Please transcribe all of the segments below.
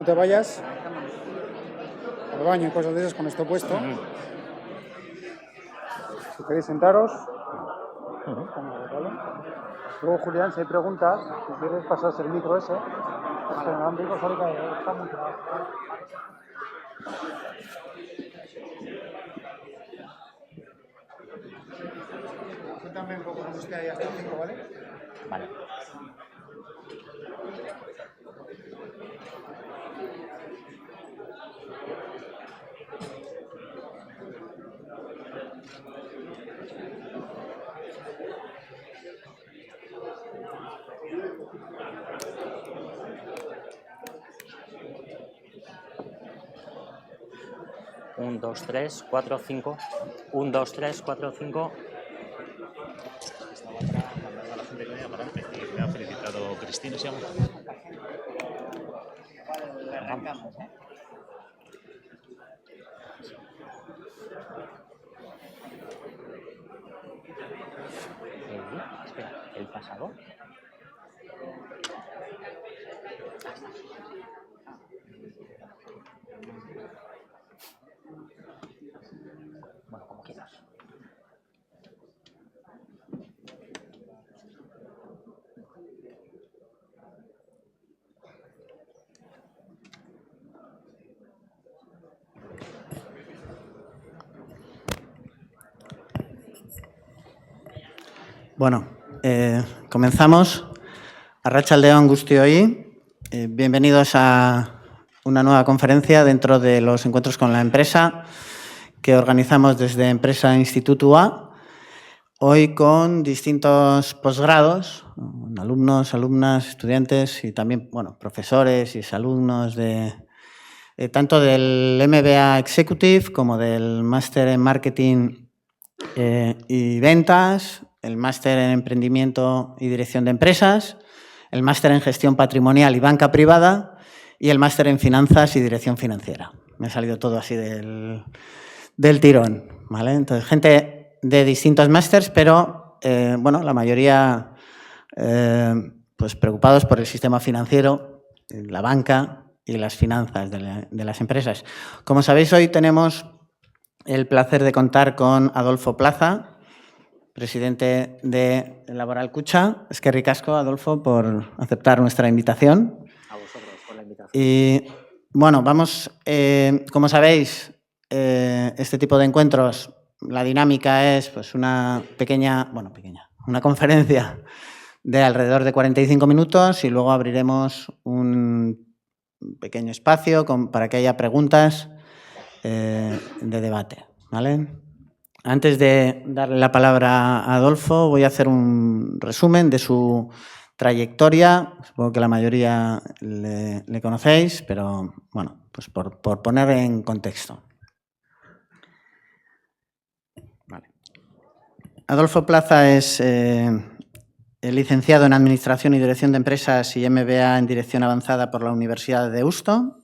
No te vayas al baño y cosas de esas con esto puesto. Si queréis sentaros. ¿Vale? Luego, Julián, si hay preguntas, si quieres pasarse el micro ese, este inalámbrico, solo que está muy claro. Cuéntame un poco cómo esté ahí hasta 5, ¿vale? Vale. Un, dos, tres, cuatro, cinco. Un, dos, tres, cuatro, cinco. Estaba para mandar a la gente que venía para adelante. Me ha felicitado Cristina, ¿se llama? Arrancamos, ¿eh? Espera, el pasado. Bueno, como quieras. Bueno, comenzamos. Arratsaldeon guztioi. Bienvenidos a una nueva conferencia dentro de los encuentros con la empresa que organizamos desde Empresa Instituto A. Hoy con distintos posgrados, alumnos, alumnas, estudiantes y también, bueno, profesores y alumnos de tanto del MBA Executive como del Máster en Marketing y Ventas, el Máster en Emprendimiento y Dirección de Empresas, el Máster en Gestión Patrimonial y Banca Privada y el Máster en Finanzas y Dirección Financiera. Me ha salido todo así del tirón, ¿vale? Entonces, gente de distintos másters, pero, bueno, la mayoría pues preocupados por el sistema financiero, la banca y las finanzas de las empresas. Como sabéis, hoy tenemos el placer de contar con Adolfo Plaza, presidente de Laboral Kutxa. Eskerrik asko, Adolfo, por aceptar nuestra invitación. A vosotros por la invitación. Y, bueno, vamos, como sabéis, este tipo de encuentros, la dinámica es pues una una conferencia de alrededor de 45 minutos y luego abriremos un pequeño espacio para que haya preguntas de debate, ¿vale? Antes de darle la palabra a Adolfo, voy a hacer un resumen de su trayectoria. Supongo que la mayoría le conocéis, pero bueno, pues por poner en contexto. Vale. Adolfo Plaza es licenciado en Administración y Dirección de Empresas y MBA en Dirección Avanzada por la Universidad de Deusto.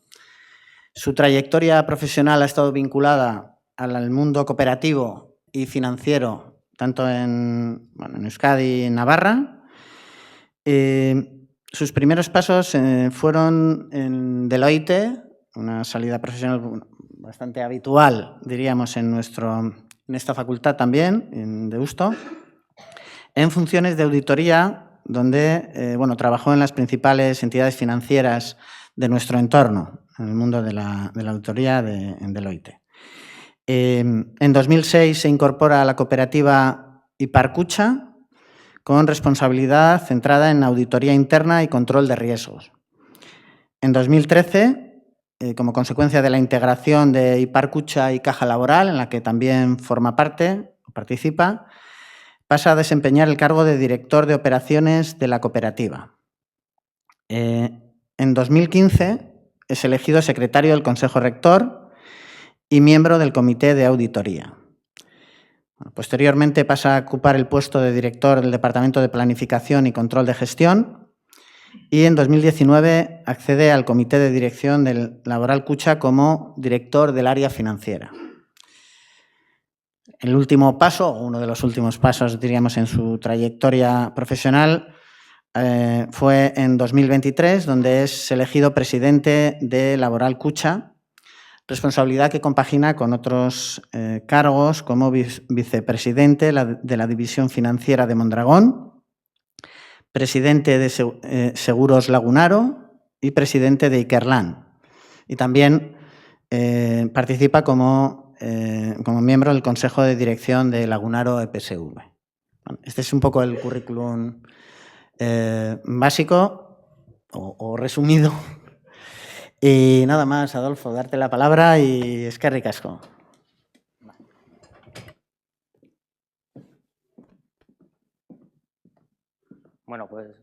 Su trayectoria profesional ha estado vinculada al mundo cooperativo y financiero, tanto en Euskadi y en Navarra. Sus primeros pasos fueron en Deloitte, una salida profesional bastante habitual, diríamos, en esta facultad también, en Deusto, en funciones de auditoría, donde trabajó en las principales entidades financieras de nuestro entorno, en el mundo de la auditoría en Deloitte. En 2006 se incorpora a la cooperativa Ipar Kutxa con responsabilidad centrada en auditoría interna y control de riesgos. En 2013, como consecuencia de la integración de Ipar Kutxa y Caja Laboral, en la que también forma parte o participa, pasa a desempeñar el cargo de director de operaciones de la cooperativa. En 2015 es elegido secretario del Consejo Rector y miembro del Comité de Auditoría. Posteriormente pasa a ocupar el puesto de director del Departamento de Planificación y Control de Gestión y en 2019 accede al Comité de Dirección del Laboral Kutxa como director del área financiera. El último paso, o uno de los últimos pasos, diríamos, en su trayectoria profesional, Fue en 2023 donde es elegido presidente de Laboral Kutxa, responsabilidad que compagina con otros cargos como vicepresidente de la División Financiera de Mondragón, presidente de Seguros Lagunaro y presidente de Ikerlan. Y también participa como miembro del Consejo de Dirección de Lagunaro EPSV. Bueno, este es un poco el currículum básico o resumido. Y nada más, Adolfo, darte la palabra y eskerrik asko. Bueno, pues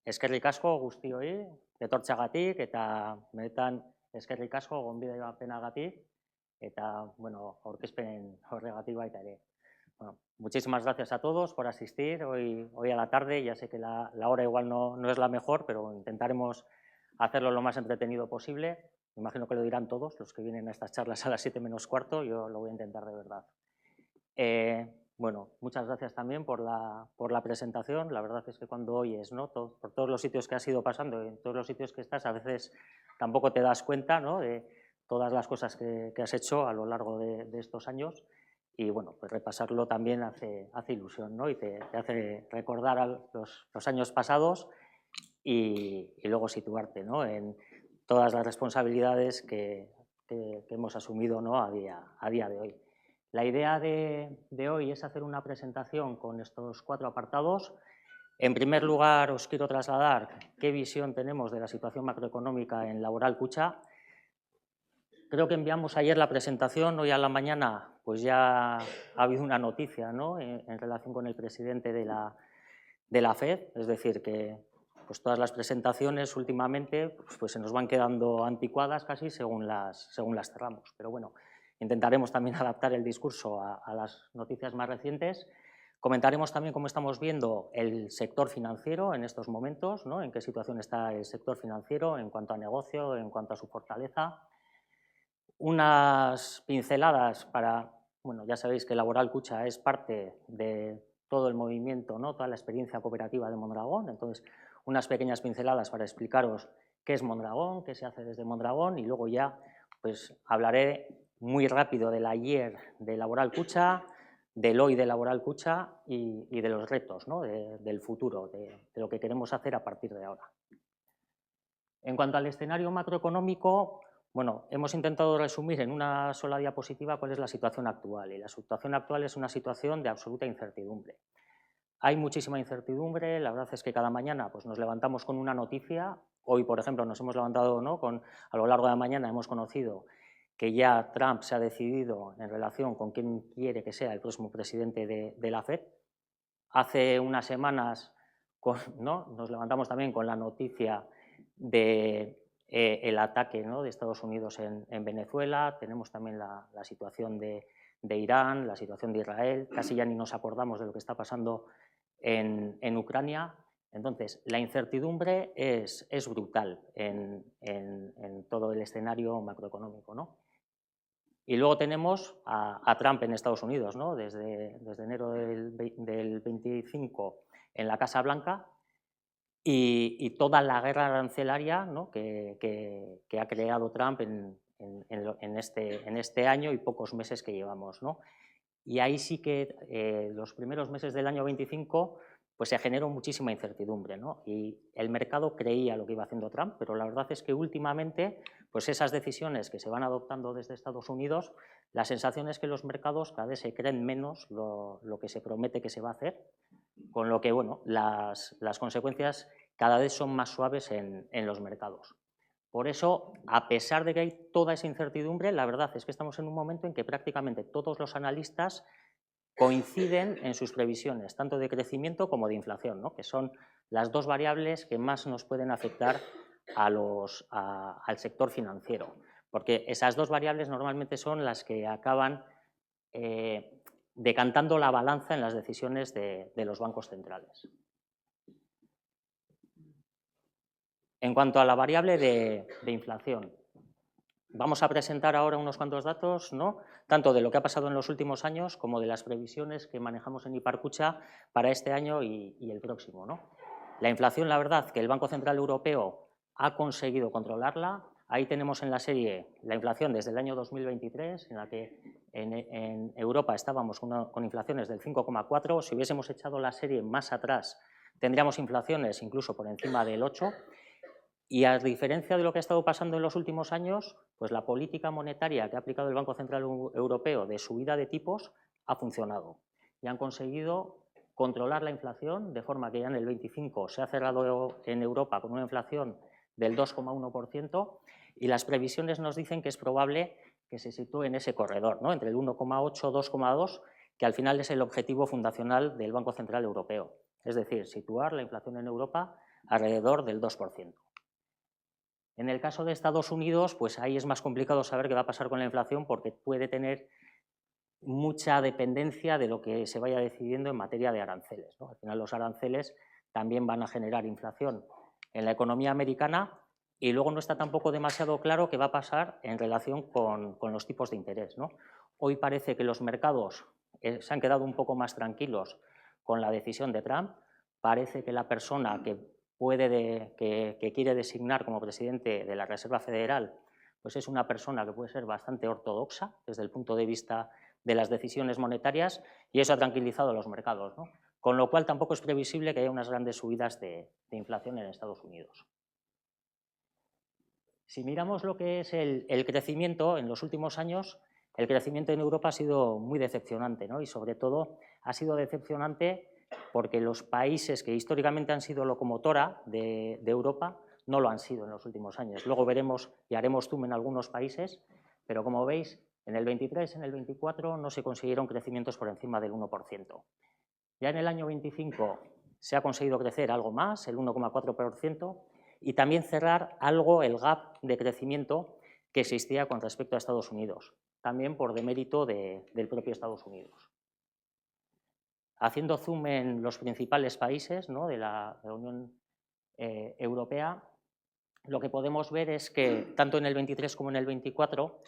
eskerrik asko guztioi etortzeagatik eta benetan eskerrik asko gonbidapenagatik eta bueno, aurkezpen horregatik baita ere. Bueno, muchísimas gracias a todos por asistir hoy a la tarde. Ya sé que la hora igual no es la mejor, pero intentaremos hacerlo lo más entretenido posible. Me imagino que lo dirán todos los que vienen a estas charlas a las 7 menos cuarto. Yo lo voy a intentar de verdad. Bueno, muchas gracias también por la presentación. La verdad es que cuando oyes, ¿no? Por todos los sitios que has ido pasando y en todos los sitios que estás, a veces tampoco te das cuenta, ¿no? De todas las cosas que has hecho a lo largo de estos años. Y bueno, pues repasarlo también hace ilusión, ¿no? Y te hace recordar a los años pasados y luego situarte, ¿no? En todas las responsabilidades que hemos asumido, ¿no? a día de hoy. La idea de hoy es hacer una presentación con estos 4 apartados. En primer lugar, os quiero trasladar qué visión tenemos de la situación macroeconómica en Laboral Kutxa. Creo que enviamos ayer la presentación, hoy a la mañana pues ya ha habido una noticia, ¿no? en relación con el presidente de la FED, es decir, que pues todas las presentaciones últimamente pues se nos van quedando anticuadas casi según las cerramos, pero bueno, intentaremos también adaptar el discurso a las noticias más recientes. Comentaremos también cómo estamos viendo el sector financiero en estos momentos, ¿no? En qué situación está el sector financiero en cuanto a negocio, en cuanto a su fortaleza. Unas pinceladas para, bueno, ya sabéis que Laboral Kutxa es parte de todo el movimiento, ¿no? Toda la experiencia cooperativa de Mondragón, entonces unas pequeñas pinceladas para explicaros qué es Mondragón, qué se hace desde Mondragón y luego ya pues hablaré muy rápido del ayer de Laboral Kutxa, del hoy de Laboral Kutxa y de los retos, ¿no? del futuro, de lo que queremos hacer a partir de ahora. En cuanto al escenario macroeconómico, bueno, hemos intentado resumir en una sola diapositiva cuál es la situación actual y la situación actual es una situación de absoluta incertidumbre. Hay muchísima incertidumbre, la verdad es que cada mañana pues, nos levantamos con una noticia. Hoy, por ejemplo, nos hemos levantado, ¿no? A lo largo de la mañana hemos conocido que ya Trump se ha decidido en relación con quién quiere que sea el próximo presidente de la FED. Hace unas semanas ¿no? nos levantamos también con la noticia de el ataque, ¿no? de Estados Unidos en Venezuela, tenemos también la situación de Irán, la situación de Israel, casi ya ni nos acordamos de lo que está pasando en Ucrania. Entonces, la incertidumbre es brutal en todo el escenario macroeconómico, ¿no? Y luego tenemos a Trump en Estados Unidos, ¿no? desde enero del 25 en la Casa Blanca y toda la guerra arancelaria, ¿no? que ha creado Trump en este año y pocos meses que llevamos, ¿no? Y ahí sí que los primeros meses del año 25 pues se generó muchísima incertidumbre, ¿no? Y el mercado creía lo que iba haciendo Trump, pero la verdad es que últimamente pues esas decisiones que se van adoptando desde Estados Unidos, la sensación es que los mercados cada vez se creen menos lo que se promete que se va a hacer, con lo que bueno, las consecuencias cada vez son más suaves en los mercados. Por eso, a pesar de que hay toda esa incertidumbre, la verdad es que estamos en un momento en que prácticamente todos los analistas coinciden en sus previsiones, tanto de crecimiento como de inflación, ¿no? que son las dos variables que más nos pueden afectar al sector financiero, porque esas dos variables normalmente son las que acaban decantando la balanza en las decisiones de los bancos centrales. En cuanto a la variable de inflación, vamos a presentar ahora unos cuantos datos, ¿no? Tanto de lo que ha pasado en los últimos años como de las previsiones que manejamos en Ipar Kutxa para este año y el próximo, ¿no? La inflación, la verdad, que el Banco Central Europeo ha conseguido controlarla. Ahí tenemos en la serie la inflación desde el año 2023, en la que en Europa estábamos con inflaciones del 5,4. Si hubiésemos echado la serie más atrás, tendríamos inflaciones incluso por encima del 8. Y a diferencia de lo que ha estado pasando en los últimos años, pues la política monetaria que ha aplicado el Banco Central Europeo de subida de tipos ha funcionado. Y han conseguido controlar la inflación, de forma que ya en el 25 se ha cerrado en Europa con una inflación del 2,1%, y las previsiones nos dicen que es probable que se sitúe en ese corredor, ¿no? Entre el 1,8 y 2,2, que al final es el objetivo fundacional del Banco Central Europeo. Es decir, situar la inflación en Europa alrededor del 2%. En el caso de Estados Unidos, pues ahí es más complicado saber qué va a pasar con la inflación, porque puede tener mucha dependencia de lo que se vaya decidiendo en materia de aranceles, ¿no? Al final los aranceles también van a generar inflación en la economía americana, y luego no está tampoco demasiado claro qué va a pasar en relación con los tipos de interés, ¿no? Hoy parece que los mercados se han quedado un poco más tranquilos con la decisión de Trump. Parece que la persona que quiere designar como presidente de la Reserva Federal, pues es una persona que puede ser bastante ortodoxa desde el punto de vista de las decisiones monetarias, y eso ha tranquilizado a los mercados, ¿no? Con lo cual tampoco es previsible que haya unas grandes subidas de inflación en Estados Unidos. Si miramos lo que es el crecimiento en los últimos años, el crecimiento en Europa ha sido muy decepcionante, ¿no? Y sobre todo ha sido decepcionante porque los países que históricamente han sido locomotora de Europa no lo han sido en los últimos años. Luego veremos y haremos zoom en algunos países, pero como veis, en el 23, en el 24 no se consiguieron crecimientos por encima del 1%. Ya en el año 25 se ha conseguido crecer algo más, el 1,4%, y también cerrar algo el gap de crecimiento que existía con respecto a Estados Unidos, también por demérito del propio Estados Unidos. Haciendo zoom en los principales países, ¿no?, de la Unión Europea, lo que podemos ver es que tanto en el 23 como en el 24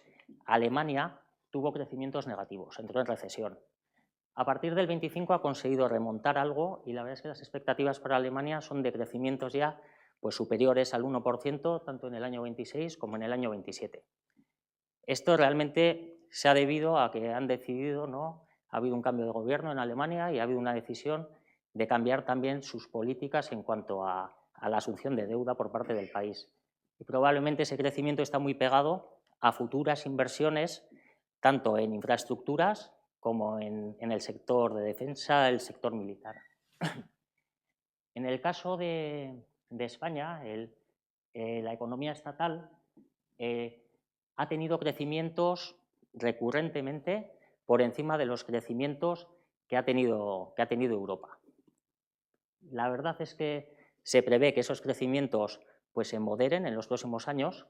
Alemania tuvo crecimientos negativos, entró en recesión. A partir del 25 ha conseguido remontar algo, y la verdad es que las expectativas para Alemania son de crecimientos ya pues superiores al 1%, tanto en el año 26 como en el año 27. Esto realmente se ha debido a que han decidido, ¿no?, ha habido un cambio de gobierno en Alemania y ha habido una decisión de cambiar también sus políticas en cuanto a la asunción de deuda por parte del país. Y probablemente ese crecimiento está muy pegado a futuras inversiones, tanto en infraestructuras como en el sector de defensa, el sector militar. En el caso de España, la economía estatal ha tenido crecimientos recurrentemente por encima de los crecimientos que ha tenido Europa. La verdad es que se prevé que esos crecimientos pues se moderen en los próximos años,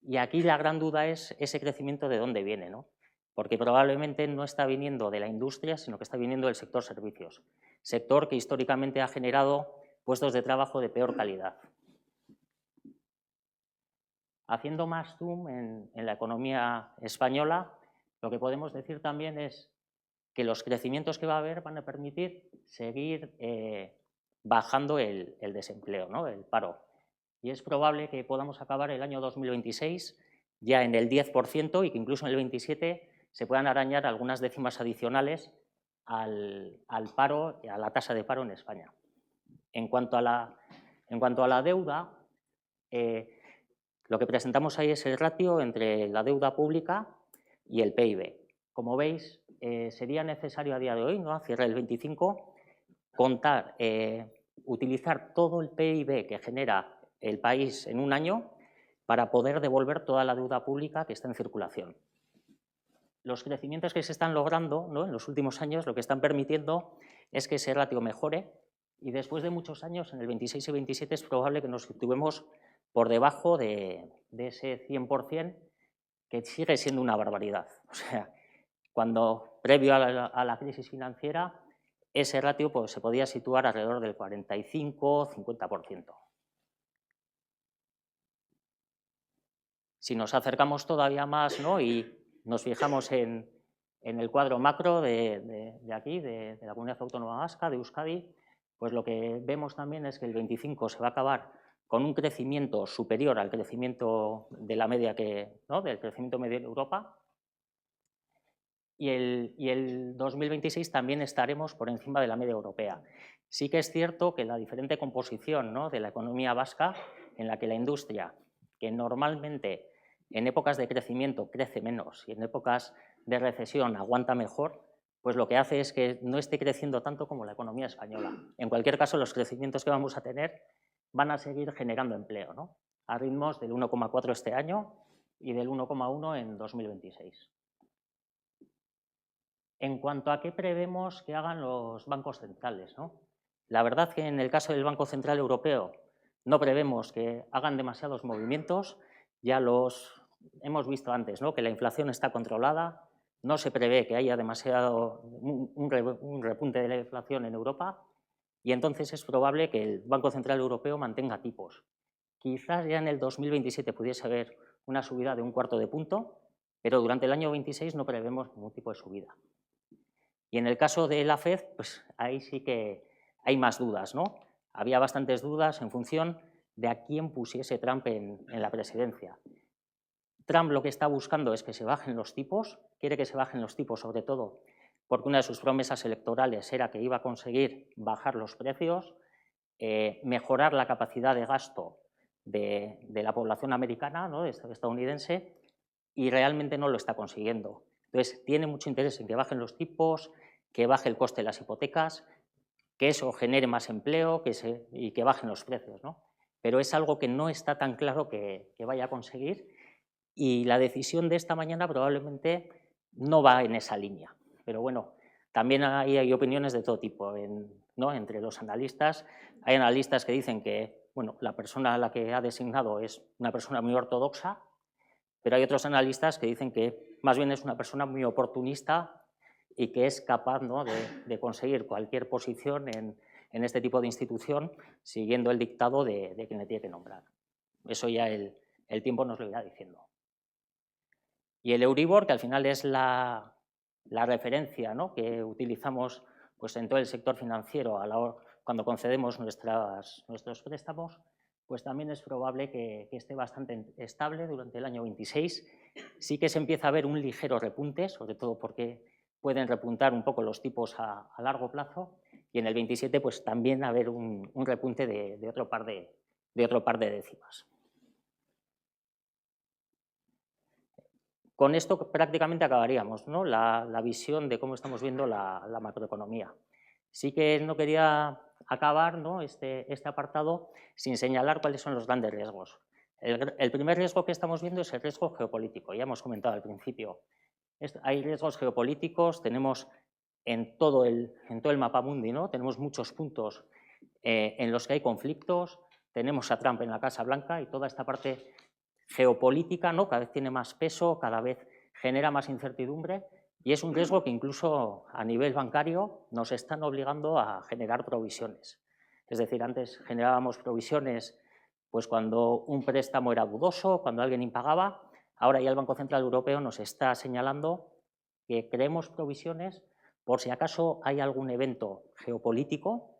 y aquí la gran duda es ese crecimiento de dónde viene, ¿no? Porque probablemente no está viniendo de la industria, sino que está viniendo del sector servicios, sector que históricamente ha generado puestos de trabajo de peor calidad. Haciendo más zoom en la economía española, lo que podemos decir también es que los crecimientos que va a haber van a permitir seguir bajando el desempleo, ¿no?, el paro. Y es probable que podamos acabar el año 2026 ya en el 10%, y que incluso en el 27 se puedan arañar algunas décimas adicionales al paro, a la tasa de paro en España. En cuanto a la deuda, lo que presentamos ahí es el ratio entre la deuda pública y el PIB. Como veis, sería necesario a día de hoy, ¿no?, a cierre del 25, utilizar todo el PIB que genera el país en un año para poder devolver toda la deuda pública que está en circulación. Los crecimientos que se están logrando, ¿no?, en los últimos años lo que están permitiendo es que ese ratio mejore, y después de muchos años, en el 26 y 27, es probable que nos situemos por debajo de ese 100%, que sigue siendo una barbaridad. O sea, cuando previo a la crisis financiera, ese ratio pues, se podía situar alrededor del 45-50%. Si nos acercamos todavía más, ¿no?, y nos fijamos en el cuadro macro de aquí, de la Comunidad Autónoma Vasca, de Euskadi, pues lo que vemos también es que el 25 se va a acabar con un crecimiento superior al crecimiento de la media del crecimiento medio en Europa, y el 2026 también estaremos por encima de la media europea. Sí que es cierto que la diferente composición, ¿no?, de la economía vasca, en la que la industria, que normalmente en épocas de crecimiento crece menos y en épocas de recesión aguanta mejor, pues lo que hace es que no esté creciendo tanto como la economía española. En cualquier caso, los crecimientos que vamos a tener van a seguir generando empleo, ¿no?, a ritmos del 1,4 este año y del 1,1 en 2026. En cuanto a qué prevemos que hagan los bancos centrales, ¿no?, la verdad que en el caso del Banco Central Europeo no prevemos que hagan demasiados movimientos. Ya los hemos visto antes, ¿no?, que la inflación está controlada, no se prevé que haya un repunte de la inflación en Europa, y entonces es probable que el Banco Central Europeo mantenga tipos. Quizás ya en el 2027 pudiese haber una subida de 1/4 punto, pero durante el año 26 no prevemos ningún tipo de subida. Y en el caso de la FED, pues ahí sí que hay más dudas, ¿no? Había bastantes dudas en función de a quién pusiese Trump en la presidencia. Trump lo que está buscando es que se bajen los tipos, quiere que se bajen los tipos sobre todo porque una de sus promesas electorales era que iba a conseguir bajar los precios, mejorar la capacidad de gasto de la población americana, ¿no?, estadounidense, y realmente no lo está consiguiendo. Entonces, tiene mucho interés en que bajen los tipos, que baje el coste de las hipotecas, que eso genere más empleo y que bajen los precios, ¿no? Pero es algo que no está tan claro que vaya a conseguir, y la decisión de esta mañana probablemente no va en esa línea. Pero bueno, también hay opiniones de todo tipo, ¿no?, entre los analistas. Hay analistas que dicen que, bueno, la persona a la que ha designado es una persona muy ortodoxa, pero hay otros analistas que dicen que más bien es una persona muy oportunista y que es capaz, ¿no?, de conseguir cualquier posición en este tipo de institución siguiendo el dictado de quien le tiene que nombrar. Eso ya el tiempo nos lo irá diciendo. Y el Euribor, que al final es la referencia, ¿no?, que utilizamos pues en todo el sector financiero cuando concedemos nuestros préstamos, pues también es probable que esté bastante estable durante el año 26. Sí que se empieza a ver un ligero repunte, sobre todo porque pueden repuntar un poco los tipos a largo plazo, y en el 27 pues también haber un repunte de otro par de décimas. Con esto prácticamente acabaríamos, ¿no?, la visión de cómo estamos viendo la macroeconomía. Sí que no quería acabar, ¿no?, este apartado sin señalar cuáles son los grandes riesgos. El primer riesgo que estamos viendo es el riesgo geopolítico, ya hemos comentado al principio. Hay riesgos geopolíticos, tenemos en todo el mapamundi, ¿no?, tenemos muchos puntos en los que hay conflictos, tenemos a Trump en la Casa Blanca y toda esta parte geopolítica, ¿no?, cada vez tiene más peso, cada vez genera más incertidumbre, y es un riesgo que incluso a nivel bancario nos están obligando a generar provisiones. Es decir, antes generábamos provisiones pues cuando un préstamo era dudoso, cuando alguien impagaba. Ahora ya el Banco Central Europeo nos está señalando que creemos provisiones por si acaso hay algún evento geopolítico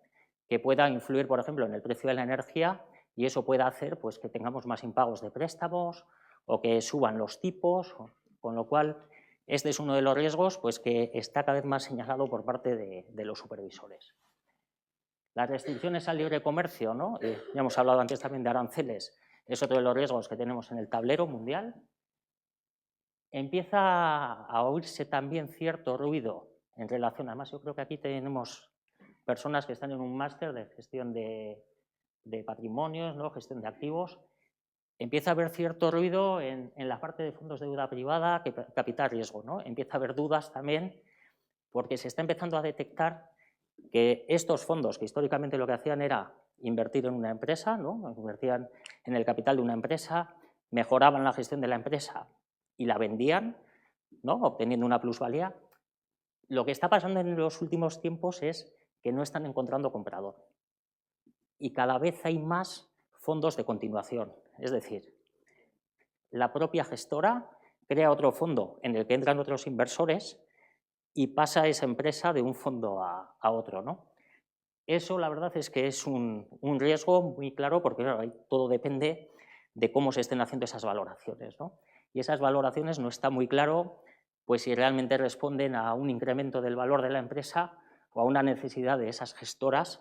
que pueda influir, por ejemplo, en el precio de la energía, y eso pueda hacer pues, que tengamos más impagos de préstamos o que suban los tipos, con lo cual este es uno de los riesgos pues, que está cada vez más señalado por parte de los supervisores. Las restricciones al libre comercio, ¿no?, ya hemos hablado antes también de aranceles, es otro de los riesgos que tenemos en el tablero mundial. Empieza a oírse también cierto ruido en relación, además yo creo que aquí tenemos personas que están en un máster de gestión de patrimonios, ¿no?, gestión de activos. Empieza a haber cierto ruido en la parte de fondos de deuda privada, capital riesgo, ¿no? Empieza a haber dudas también porque se está empezando a detectar que estos fondos, que históricamente lo que hacían era invertir en una empresa, ¿no?, invertían en el capital de una empresa, mejoraban la gestión de la empresa y la vendían, ¿no?, obteniendo una plusvalía. Lo que está pasando en los últimos tiempos es que no están encontrando comprador. Y cada vez hay más fondos de continuación. Es decir, la propia gestora crea otro fondo en el que entran otros inversores y pasa esa empresa de un fondo a otro, ¿no? Eso la verdad es que es un riesgo muy claro porque claro, ahí todo depende de cómo se estén haciendo esas valoraciones, ¿no? Y esas valoraciones no está muy claro pues, si realmente responden a un incremento del valor de la empresa o a una necesidad de esas gestoras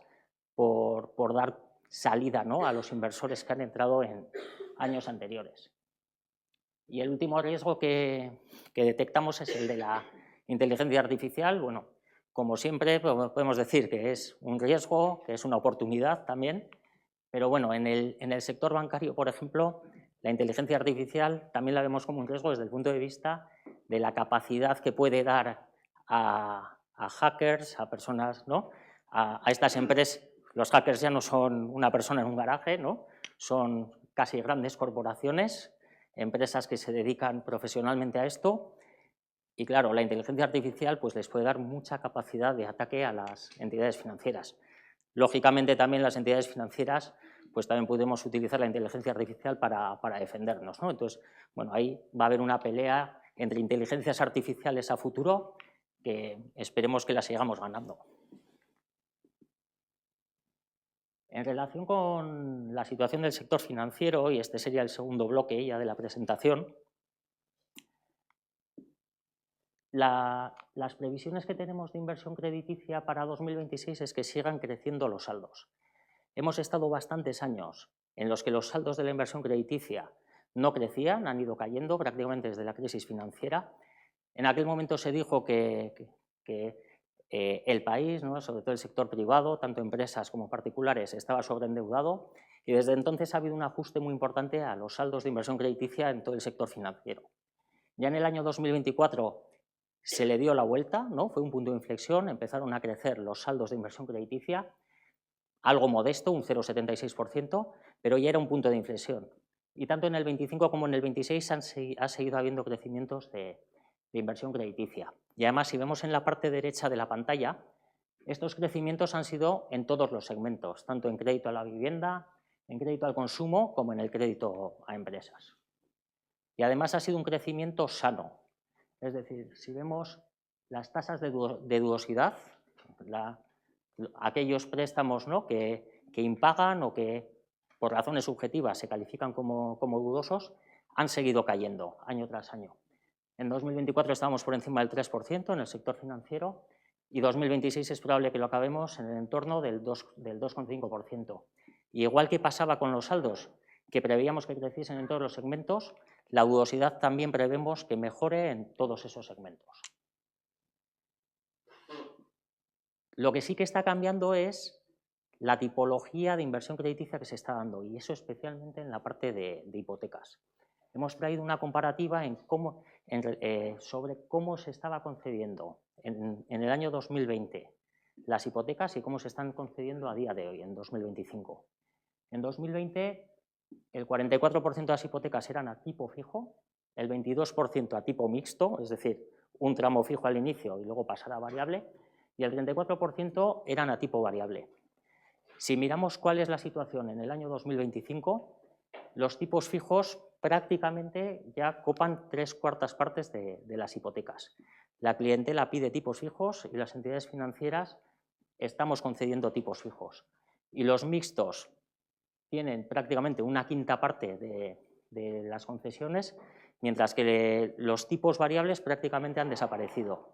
por dar salida, ¿no?, a los inversores que han entrado en años anteriores. Y el último riesgo que detectamos es el de la inteligencia artificial. Bueno, como siempre podemos decir que es un riesgo, que es una oportunidad también, pero bueno, en el sector bancario, por ejemplo, la inteligencia artificial también la vemos como un riesgo desde el punto de vista de la capacidad que puede dar a hackers, a personas, ¿no?, a estas empresas. Los hackers ya no son una persona en un garaje, ¿no?, son casi grandes corporaciones, empresas que se dedican profesionalmente a esto. Y claro, la inteligencia artificial pues, les puede dar mucha capacidad de ataque a las entidades financieras. Lógicamente también las entidades financieras pues también podemos utilizar la inteligencia artificial para defendernos, ¿no? Entonces, bueno, ahí va a haber una pelea entre inteligencias artificiales a futuro que esperemos que la sigamos ganando. En relación con la situación del sector financiero, y este sería el segundo bloque ya de la presentación, las previsiones que tenemos de inversión crediticia para 2026 es que sigan creciendo los saldos. Hemos estado bastantes años en los que los saldos de la inversión crediticia no crecían, han ido cayendo prácticamente desde la crisis financiera. En aquel momento se dijo que el país, ¿no?, sobre todo el sector privado, tanto empresas como particulares, estaba sobreendeudado y desde entonces ha habido un ajuste muy importante a los saldos de inversión crediticia en todo el sector financiero. Ya en el año 2024 se le dio la vuelta, ¿no?, fue un punto de inflexión, empezaron a crecer los saldos de inversión crediticia, algo modesto, un 0,76%, pero ya era un punto de inflexión. Y tanto en el 25 como en el 26 ha seguido habiendo crecimientos de inversión crediticia. Y además, si vemos en la parte derecha de la pantalla, estos crecimientos han sido en todos los segmentos, tanto en crédito a la vivienda, en crédito al consumo, como en el crédito a empresas. Y además ha sido un crecimiento sano. Es decir, si vemos las tasas de dudosidad, aquellos préstamos, ¿no?, que impagan o que por razones subjetivas se califican como dudosos, han seguido cayendo año tras año. En 2024 estamos por encima del 3% en el sector financiero y 2026 es probable que lo acabemos en el entorno del 2,5%. Y igual que pasaba con los saldos, que preveíamos que creciesen en todos los segmentos, la dudosidad también prevemos que mejore en todos esos segmentos. Lo que sí que está cambiando es la tipología de inversión crediticia que se está dando, y eso especialmente en la parte de hipotecas. Hemos traído una comparativa sobre cómo se estaba concediendo en el año 2020 las hipotecas y cómo se están concediendo a día de hoy, en 2025. En 2020, el 44% de las hipotecas eran a tipo fijo, el 22% a tipo mixto, es decir, un tramo fijo al inicio y luego pasar a variable, y el 34% eran a tipo variable. Si miramos cuál es la situación en el año 2025, los tipos fijos prácticamente ya copan 3/4 partes de las hipotecas. La clientela pide tipos fijos y las entidades financieras estamos concediendo tipos fijos. Y los mixtos tienen prácticamente 1/5 parte de las concesiones, mientras que los tipos variables prácticamente han desaparecido.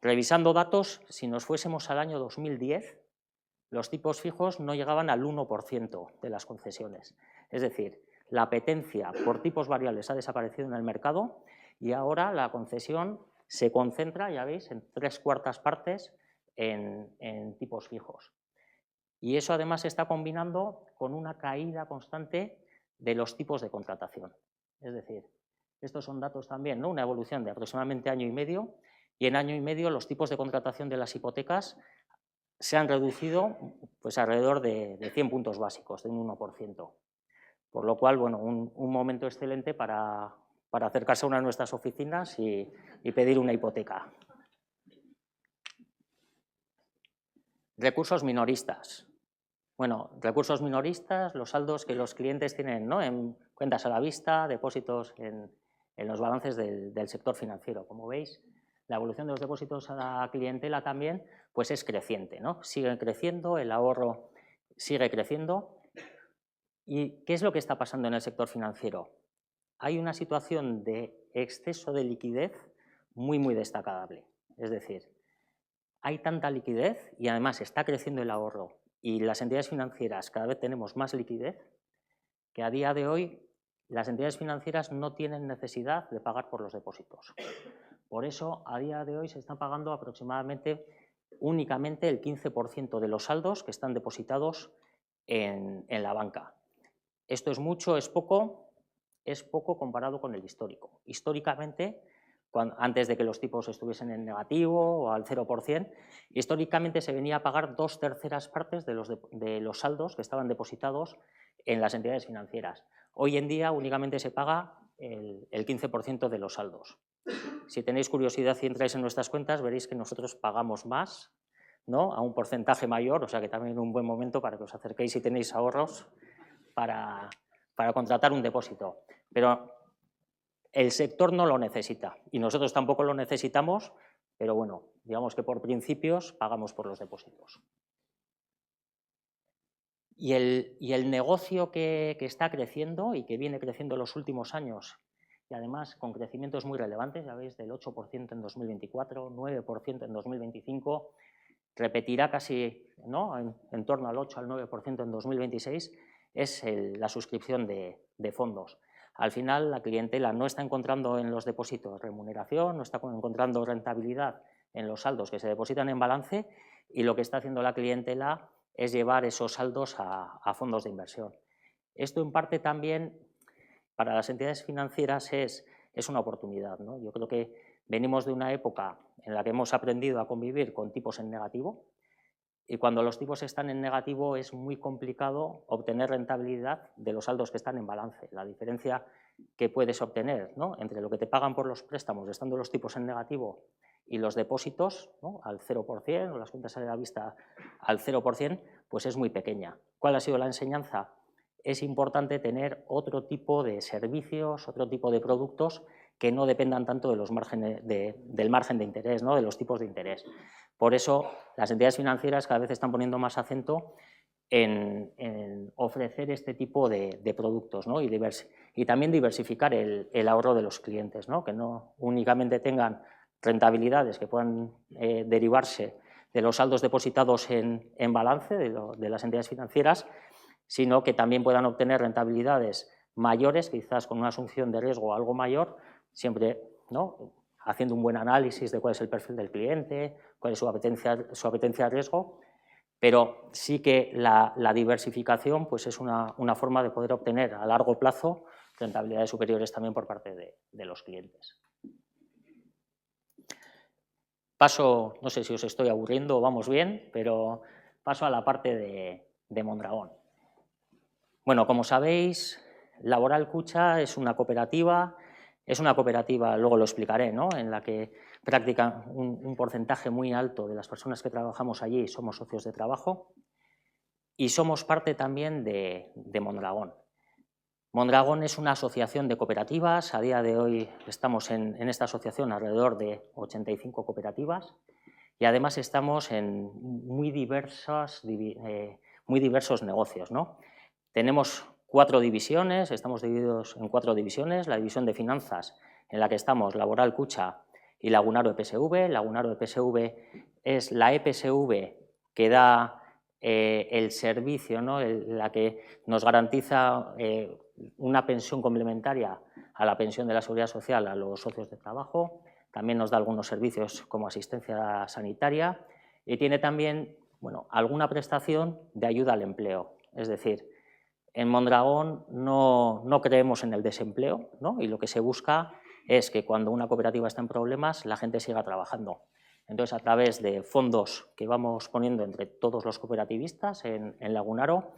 Revisando datos, si nos fuésemos al año 2010, los tipos fijos no llegaban al 1% de las concesiones. Es decir, la apetencia por tipos variables ha desaparecido en el mercado y ahora la concesión se concentra, ya veis, en 3/4 partes en tipos fijos. Y eso además se está combinando con una caída constante de los tipos de contratación. Es decir, estos son datos también, ¿no?, una evolución de aproximadamente año y medio, y en año y medio los tipos de contratación de las hipotecas se han reducido pues, alrededor de 100 puntos básicos, de un 1%. Por lo cual, bueno, un momento excelente para acercarse a una de nuestras oficinas y pedir una hipoteca. Recursos minoristas. Bueno, recursos minoristas, los saldos que los clientes tienen, ¿no?, en cuentas a la vista, depósitos en los balances del sector financiero. Como veis, la evolución de los depósitos a la clientela también pues es creciente, ¿no? Sigue creciendo, el ahorro sigue creciendo. ¿Y qué es lo que está pasando en el sector financiero? Hay una situación de exceso de liquidez muy destacable. Es decir, hay tanta liquidez y además está creciendo el ahorro y las entidades financieras cada vez tenemos más liquidez, que a día de hoy las entidades financieras no tienen necesidad de pagar por los depósitos. Por eso, a día de hoy se están pagando aproximadamente únicamente el 15% de los saldos que están depositados en la banca. ¿Esto es mucho, es poco? Es poco comparado con el histórico. Históricamente, antes de que los tipos estuviesen en negativo o al 0%, históricamente se venía a pagar 2/3 partes de los saldos que estaban depositados en las entidades financieras. Hoy en día únicamente se paga el 15% de los saldos. Si tenéis curiosidad y entráis en nuestras cuentas, veréis que nosotros pagamos más, ¿no?, a un porcentaje mayor, o sea que también es un buen momento para que os acerquéis si tenéis ahorros para contratar un depósito. Pero el sector no lo necesita y nosotros tampoco lo necesitamos, pero bueno, digamos que por principios pagamos por los depósitos. Y el negocio que está creciendo y que viene creciendo en los últimos años, y además con crecimientos muy relevantes, ya veis, del 8% en 2024, 9% en 2025, repetirá casi, ¿no?, en torno al 8 al 9% en 2026, es la suscripción de fondos. Al final, la clientela no está encontrando en los depósitos remuneración, no está encontrando rentabilidad en los saldos que se depositan en balance y lo que está haciendo la clientela es llevar esos saldos a fondos de inversión. Esto en parte también para las entidades financieras es una oportunidad, ¿no? Yo creo que venimos de una época en la que hemos aprendido a convivir con tipos en negativo y cuando los tipos están en negativo es muy complicado obtener rentabilidad de los saldos que están en balance. La diferencia que puedes obtener, ¿no?, entre lo que te pagan por los préstamos estando los tipos en negativo y los depósitos, ¿no?, al 0% o las cuentas a la vista al 0%, pues es muy pequeña. ¿Cuál ha sido la enseñanza? Es importante tener otro tipo de servicios, otro tipo de productos que no dependan tanto de los márgenes del margen de interés, ¿no?, de los tipos de interés. Por eso las entidades financieras cada vez están poniendo más acento en ofrecer este tipo de productos, ¿no?, y también diversificar el ahorro de los clientes, ¿no?, que no únicamente tengan rentabilidades que puedan derivarse de los saldos depositados en balance de las entidades financieras, sino que también puedan obtener rentabilidades mayores, quizás con una asunción de riesgo algo mayor, siempre, ¿no?, haciendo un buen análisis de cuál es el perfil del cliente, cuál es su apetencia a riesgo, pero sí que la diversificación pues es una forma de poder obtener a largo plazo rentabilidades superiores también por parte de los clientes. Paso, no sé si os estoy aburriendo o vamos bien, pero paso a la parte de Mondragón. Bueno, como sabéis, Laboral Kutxa es una cooperativa, luego lo explicaré, ¿no?, en la que prácticamente un porcentaje muy alto de las personas que trabajamos allí somos socios de trabajo y somos parte también de Mondragón. Mondragón es una asociación de cooperativas, a día de hoy estamos en esta asociación alrededor de 85 cooperativas y además estamos en muy diversos negocios, ¿no? Tenemos 4 divisiones, estamos divididos en 4 divisiones, la división de finanzas en la que estamos Laboral Kutxa y Lagunaro EPSV. Lagunaro EPSV es la EPSV que da el servicio, ¿no?, la que nos garantiza una pensión complementaria a la pensión de la Seguridad Social a los socios de trabajo, también nos da algunos servicios como asistencia sanitaria y tiene también, bueno, alguna prestación de ayuda al empleo, es decir, en Mondragón no creemos en el desempleo, ¿no?, y lo que se busca es que cuando una cooperativa está en problemas la gente siga trabajando. Entonces, a través de fondos que vamos poniendo entre todos los cooperativistas en Lagunaro,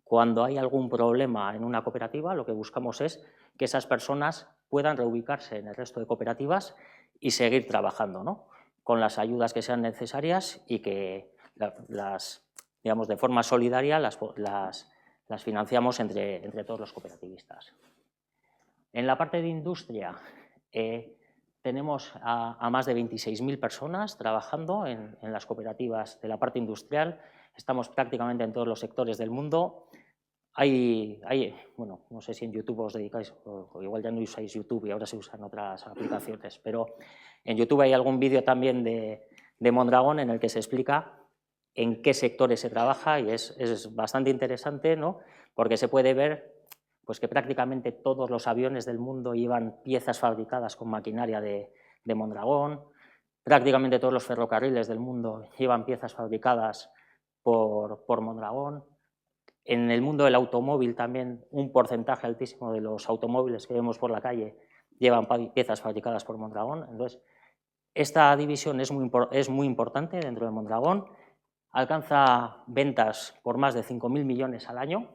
cuando hay algún problema en una cooperativa, lo que buscamos es que esas personas puedan reubicarse en el resto de cooperativas y seguir trabajando, ¿no?, con las ayudas que sean necesarias y que digamos, de forma solidaria las financiamos entre todos los cooperativistas. En la parte de industria tenemos a más de 26.000 personas trabajando en las cooperativas de la parte industrial. Estamos prácticamente en todos los sectores del mundo. Bueno, no sé si en YouTube os dedicáis, o igual ya no usáis YouTube y ahora se usan otras aplicaciones, pero en YouTube hay algún vídeo también de Mondragón en el que se explica en qué sectores se trabaja y es bastante interesante, ¿no? Porque se puede ver pues, que prácticamente todos los aviones del mundo llevan piezas fabricadas con maquinaria de Mondragón, prácticamente todos los ferrocarriles del mundo llevan piezas fabricadas por Mondragón. En el mundo del automóvil también un porcentaje altísimo de los automóviles que vemos por la calle llevan piezas fabricadas por Mondragón. Entonces, esta división es muy importante dentro de Mondragón, alcanza ventas por más de 5.000 millones al año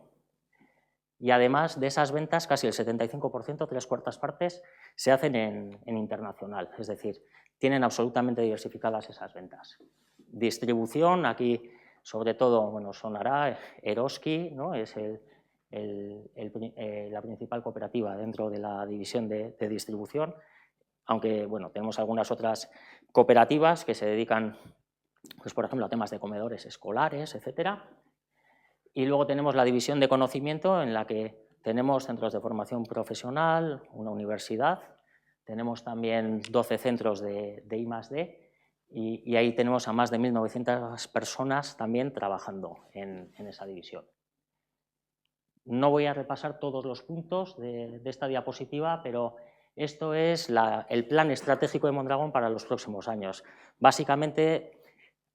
y además de esas ventas casi el 75%, 3/4 partes, se hacen en internacional, es decir, tienen absolutamente diversificadas esas ventas. Distribución, aquí sobre todo, bueno, sonará Eroski, ¿no? Es la principal cooperativa dentro de la división de distribución, aunque bueno, tenemos algunas otras cooperativas que se dedican, pues, por ejemplo, a temas de comedores escolares, etcétera. Y luego tenemos la división de conocimiento en la que tenemos centros de formación profesional, una universidad, tenemos también 12 centros de I+D y ahí tenemos a más de 1.900 personas también trabajando en esa división. No voy a repasar todos los puntos de esta diapositiva, pero esto es el plan estratégico de Mondragón para los próximos años. Básicamente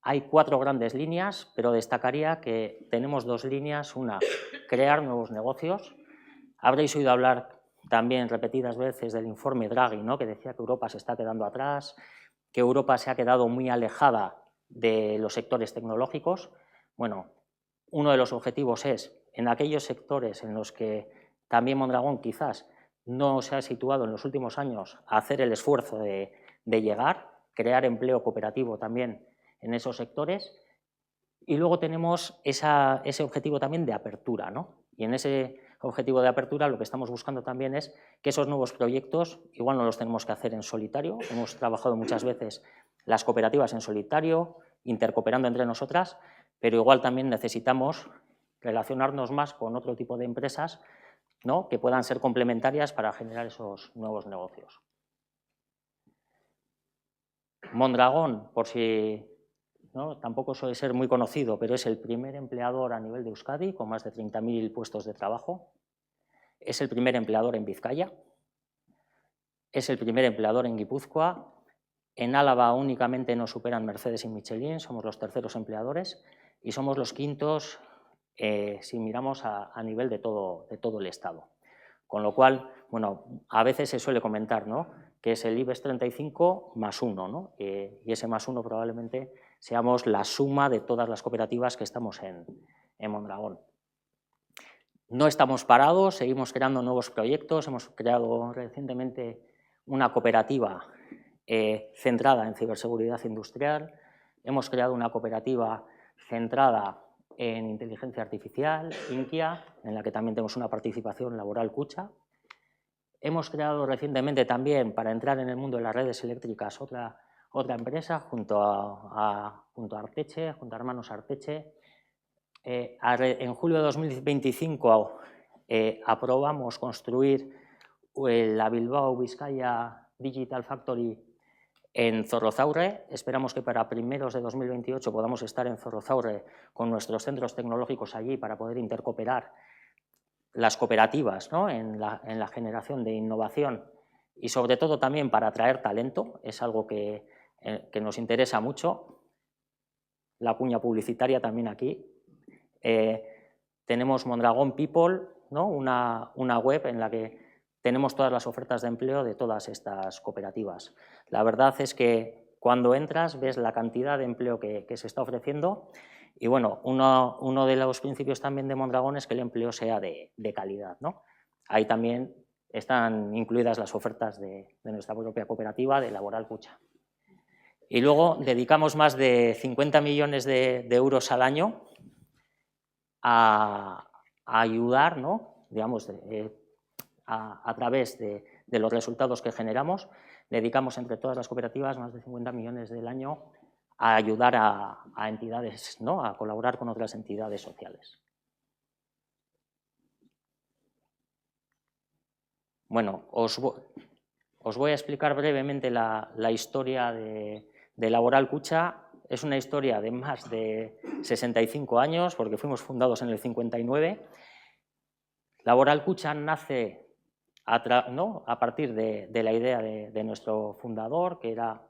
hay 4 grandes líneas, pero destacaría que tenemos 2 líneas. Una, crear nuevos negocios. Habréis oído hablar también repetidas veces del informe Draghi, ¿no? Que decía que Europa se está quedando atrás, que Europa se ha quedado muy alejada de los sectores tecnológicos. Bueno, uno de los objetivos es, en aquellos sectores en los que también Mondragón quizás no se ha situado en los últimos años, a hacer el esfuerzo de llegar, crear empleo cooperativo también en esos sectores. Y luego tenemos ese objetivo también de apertura, ¿no? Y en ese objetivo de apertura lo que estamos buscando también es que esos nuevos proyectos igual no los tenemos que hacer en solitario. Hemos trabajado muchas veces las cooperativas en solitario, intercooperando entre nosotras, pero igual también necesitamos relacionarnos más con otro tipo de empresas, ¿no? Que puedan ser complementarias para generar esos nuevos negocios. Mondragón, por si ¿no? Tampoco suele ser muy conocido, pero es el primer empleador a nivel de Euskadi, con más de 30.000 puestos de trabajo. Es el primer empleador en Vizcaya. Es el primer empleador en Guipúzcoa. En Álava únicamente nos superan Mercedes y Michelin, somos los terceros empleadores y somos los quintos si miramos a nivel de todo el Estado. Con lo cual, bueno, a veces se suele comentar, ¿no? Que es el IBEX 35 más 1, ¿no? Y ese más 1 probablemente seamos la suma de todas las cooperativas que estamos en Mondragón. No estamos parados, seguimos creando nuevos proyectos, hemos creado recientemente una cooperativa centrada en ciberseguridad industrial, hemos creado una cooperativa centrada en inteligencia artificial, Inkia, en la que también tenemos una participación laboral Cucha. Hemos creado recientemente también, para entrar en el mundo de las redes eléctricas, otra empresa junto a Arteche, junto a Hermanos Arteche. En julio de 2025 aprobamos construir la Bilbao Vizcaya Digital Factory en Zorrozaurre. Esperamos que para primeros de 2028 podamos estar en Zorrozaurre con nuestros centros tecnológicos allí para poder intercooperar las cooperativas, ¿no? en la generación de innovación y sobre todo también para atraer talento. Es algo que nos interesa mucho. La cuña publicitaria también aquí. Tenemos Mondragón People, ¿no? una web en la que tenemos todas las ofertas de empleo de todas estas cooperativas. La verdad es que cuando entras ves la cantidad de empleo que se está ofreciendo y bueno, uno de los principios también de Mondragón es que el empleo sea de calidad, ¿no? Ahí también están incluidas las ofertas de nuestra propia cooperativa de Laboral Cucha. Y luego dedicamos más de 50 millones de euros al año a ayudar, ¿no? Digamos, a través de los resultados que generamos, dedicamos entre todas las cooperativas más de 50 millones del año a ayudar a entidades, ¿no? A colaborar con otras entidades sociales. Bueno, os voy a explicar brevemente la historia de Laboral Kutxa. Es una historia de más de 65 años, porque fuimos fundados en el 59. Laboral Kutxa nace a partir de la idea de nuestro fundador, que era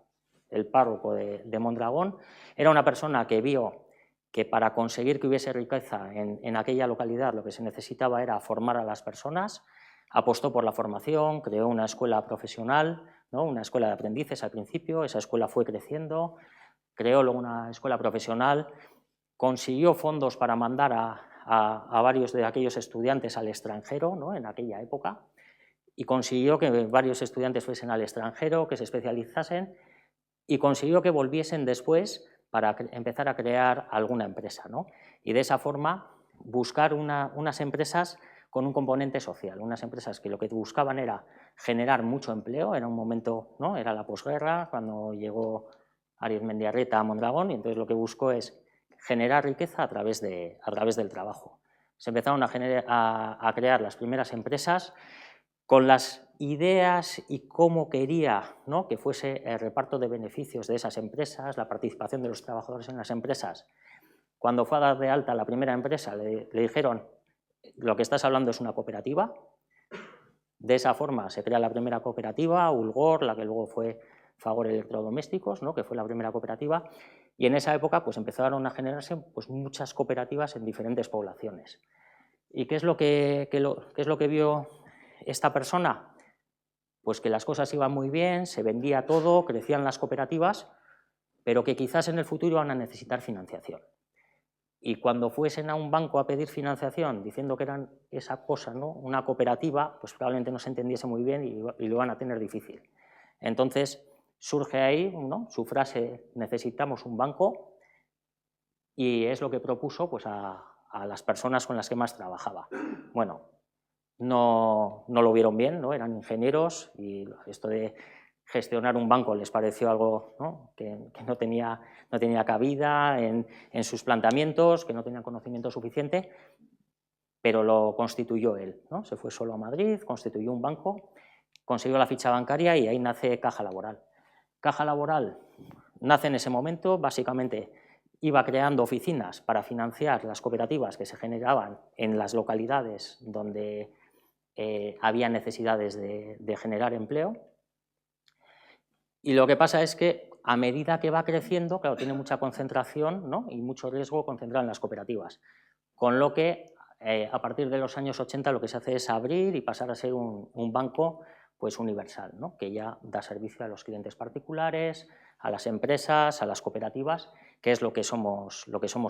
el párroco de Mondragón. Era una persona que vio que para conseguir que hubiese riqueza en aquella localidad lo que se necesitaba era formar a las personas. Apostó por la formación, creó una escuela profesional, ¿no? Una escuela de aprendices al principio, esa escuela fue creciendo, creó luego una escuela profesional, consiguió fondos para mandar a varios de aquellos estudiantes al extranjero, ¿no? En aquella época, y consiguió que varios estudiantes fuesen al extranjero, que se especializasen, y consiguió que volviesen después para empezar a crear alguna empresa, ¿no? Y de esa forma buscar unas empresas con un componente social, unas empresas que lo que buscaban era generar mucho empleo. Era un momento, ¿no? Era la posguerra, cuando llegó Arizmendiarrieta a Mondragón, y entonces lo que buscó es generar riqueza a través del trabajo. Se empezaron a crear las primeras empresas con las ideas y cómo quería, ¿no? Que fuese el reparto de beneficios de esas empresas, la participación de los trabajadores en las empresas. Cuando fue a dar de alta la primera empresa, le dijeron: lo que estás hablando es una cooperativa. De esa forma se crea la primera cooperativa, Ulgor, la que luego fue Fagor Electrodomésticos, ¿no? Que fue la primera cooperativa, y en esa época pues, empezaron a generarse pues, muchas cooperativas en diferentes poblaciones. ¿Y qué es lo que vio esta persona? Pues que las cosas iban muy bien, se vendía todo, crecían las cooperativas, pero que quizás en el futuro iban a necesitar financiación. Y cuando fuesen a un banco a pedir financiación diciendo que eran esa cosa, ¿no? Una cooperativa, pues probablemente no se entendiese muy bien y lo van a tener difícil. Entonces surge ahí, ¿no? Su frase: necesitamos un banco, y es lo que propuso pues, a las personas con las que más trabajaba. Bueno, no lo vieron bien, ¿no? Eran ingenieros y esto de gestionar un banco les pareció algo, ¿no? que no tenía cabida en sus planteamientos, que no tenían conocimiento suficiente, pero lo constituyó él, ¿no? Se fue solo a Madrid, constituyó un banco, consiguió la ficha bancaria y ahí nace Caja Laboral. Caja Laboral nace en ese momento, básicamente iba creando oficinas para financiar las cooperativas que se generaban en las localidades donde había necesidades de generar empleo. Y lo que pasa es que a medida que va creciendo, claro, tiene mucha concentración, ¿no? Y mucho riesgo concentrado en las cooperativas. Con lo que a partir de los años 80 lo que se hace es abrir y pasar a ser un banco pues, universal, ¿no? Que ya da servicio a los clientes particulares, a las empresas, a las cooperativas, que es lo que somos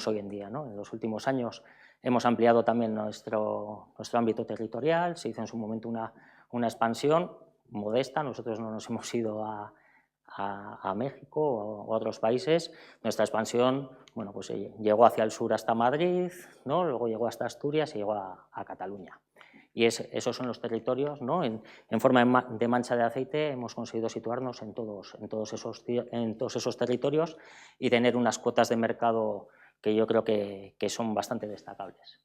hoy en día, ¿no? En los últimos años hemos ampliado también nuestro ámbito territorial, se hizo en su momento una expansión modesta. Nosotros no nos hemos ido a México o a otros países. Nuestra expansión, bueno, pues llegó hacia el sur hasta Madrid, ¿no? Luego llegó hasta Asturias y llegó a Cataluña. Y esos son los territorios, ¿no? En forma de mancha de aceite hemos conseguido situarnos en todos esos territorios y tener unas cuotas de mercado que yo creo que son bastante destacables.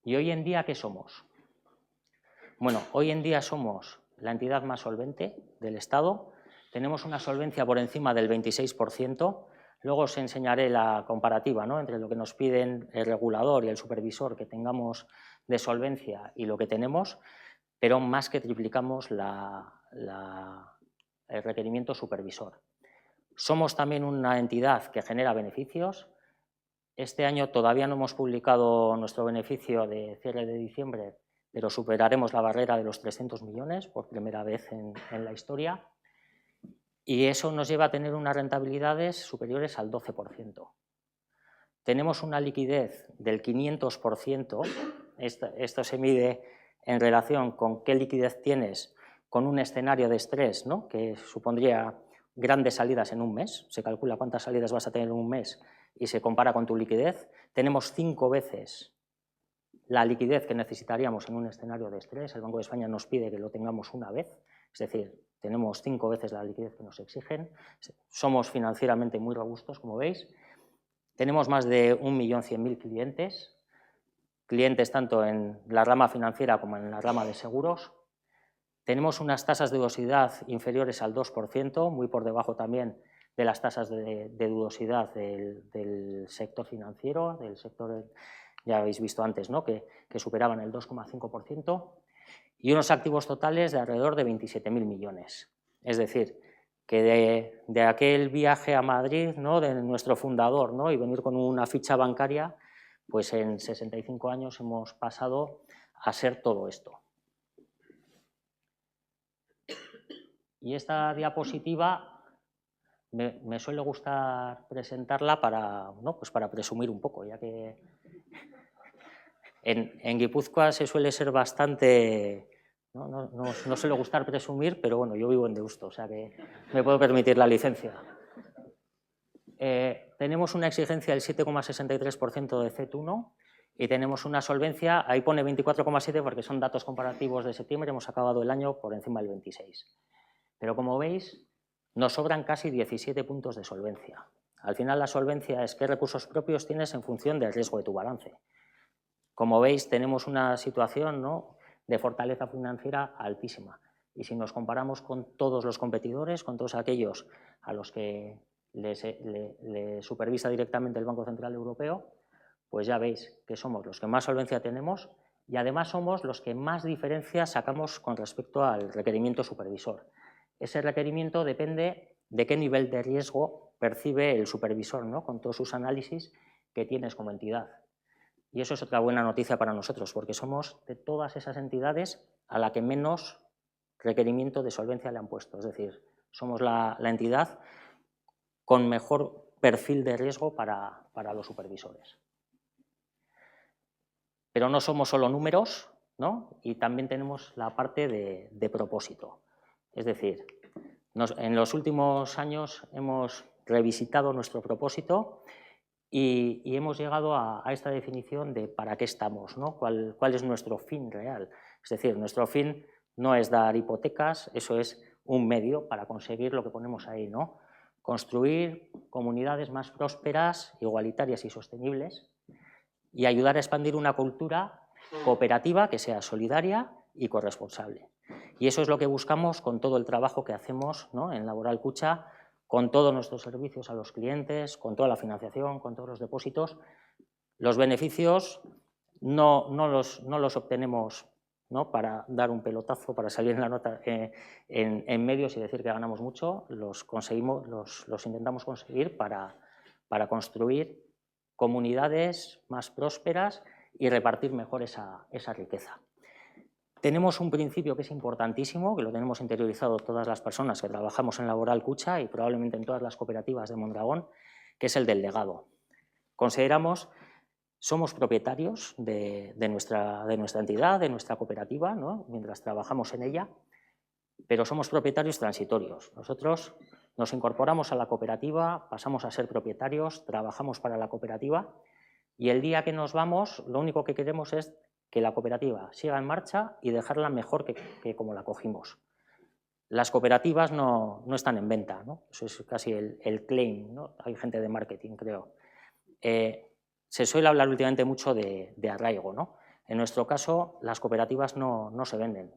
¿Y hoy en día qué somos? Bueno, hoy en día somos la entidad más solvente del Estado, tenemos una solvencia por encima del 26%, luego os enseñaré la comparativa, ¿no? Entre lo que nos piden el regulador y el supervisor que tengamos de solvencia y lo que tenemos, pero más que triplicamos el requerimiento supervisor. Somos también una entidad que genera beneficios. Este año todavía no hemos publicado nuestro beneficio de cierre de diciembre, pero superaremos la barrera de los 300 millones por primera vez en la historia, y eso nos lleva a tener unas rentabilidades superiores al 12%. Tenemos una liquidez del 500%, esto se mide en relación con qué liquidez tienes con un escenario de estrés, ¿no? Que supondría grandes salidas en un mes, se calcula cuántas salidas vas a tener en un mes y se compara con tu liquidez. Tenemos 5 veces la liquidez que necesitaríamos en un escenario de estrés. El Banco de España nos pide que lo tengamos una vez, Es decir, tenemos 5 veces la liquidez que nos exigen, somos financieramente muy robustos, como veis. Tenemos más de 1.100.000 clientes tanto en la rama financiera como en la rama de seguros. Tenemos unas tasas de dudosidad inferiores al 2%, muy por debajo también de las tasas de dudosidad del sector financiero, del sector, ya habéis visto antes, ¿no? que superaban el 2,5%, y unos activos totales de alrededor de 27.000 millones. Es decir, que de aquel viaje a Madrid, ¿no? de nuestro fundador, ¿no? y venir con una ficha bancaria, pues en 65 años hemos pasado a ser todo esto. Y esta diapositiva me suele gustar presentarla para, ¿no? pues para presumir un poco, ya que en Guipúzcoa se suele ser bastante... No suele gustar presumir, pero bueno, yo vivo en Deusto, o sea que me puedo permitir la licencia. Tenemos una exigencia del 7,63% de CET1 y tenemos una solvencia, ahí pone 24,7 porque son datos comparativos de septiembre, hemos acabado el año por encima del 26. Pero como veis, nos sobran casi 17 puntos de solvencia. Al final la solvencia es qué recursos propios tienes en función del riesgo de tu balance. Como veis, tenemos una situación, ¿no? de fortaleza financiera altísima. Y si nos comparamos con todos los competidores, con todos aquellos a los que le supervisa directamente el Banco Central Europeo, pues ya veis que somos los que más solvencia tenemos y además somos los que más diferencias sacamos con respecto al requerimiento supervisor. Ese requerimiento depende de qué nivel de riesgo percibe el supervisor, ¿no? con todos sus análisis que tienes como entidad. Y eso es otra buena noticia para nosotros, porque somos de todas esas entidades a la que menos requerimiento de solvencia le han puesto. Es decir, somos la entidad con mejor perfil de riesgo para los supervisores. Pero no somos solo números, ¿no? Y también tenemos la parte de propósito. Es decir, en los últimos años hemos revisitado nuestro propósito y hemos llegado a esta definición de para qué estamos, ¿no? ¿Cuál es nuestro fin real? Es decir, nuestro fin no es dar hipotecas, eso es un medio para conseguir lo que ponemos ahí, ¿no? Construir comunidades más prósperas, igualitarias y sostenibles y ayudar a expandir una cultura cooperativa que sea solidaria y corresponsable. Y eso es lo que buscamos con todo el trabajo que hacemos, ¿no? en Laboral Kutxa, con todos nuestros servicios a los clientes, con toda la financiación, con todos los depósitos. Los beneficios no los obtenemos, ¿no? para dar un pelotazo, para salir en la nota en medios y decir que ganamos mucho, los intentamos conseguir para construir comunidades más prósperas y repartir mejor esa riqueza. Tenemos un principio que es importantísimo, que lo tenemos interiorizado todas las personas que trabajamos en Laboral Kutxa y probablemente en todas las cooperativas de Mondragón, que es el del legado. Consideramos, somos propietarios de nuestra entidad, de nuestra cooperativa, ¿no? mientras trabajamos en ella, pero somos propietarios transitorios. Nosotros nos incorporamos a la cooperativa, pasamos a ser propietarios, trabajamos para la cooperativa y el día que nos vamos, lo único que queremos es que la cooperativa siga en marcha y dejarla mejor que como la cogimos. Las cooperativas no están en venta, ¿no? Eso es casi el claim, ¿no? Hay gente de marketing, creo. Se suele hablar últimamente mucho de arraigo, ¿no? En nuestro caso, las cooperativas no se venden.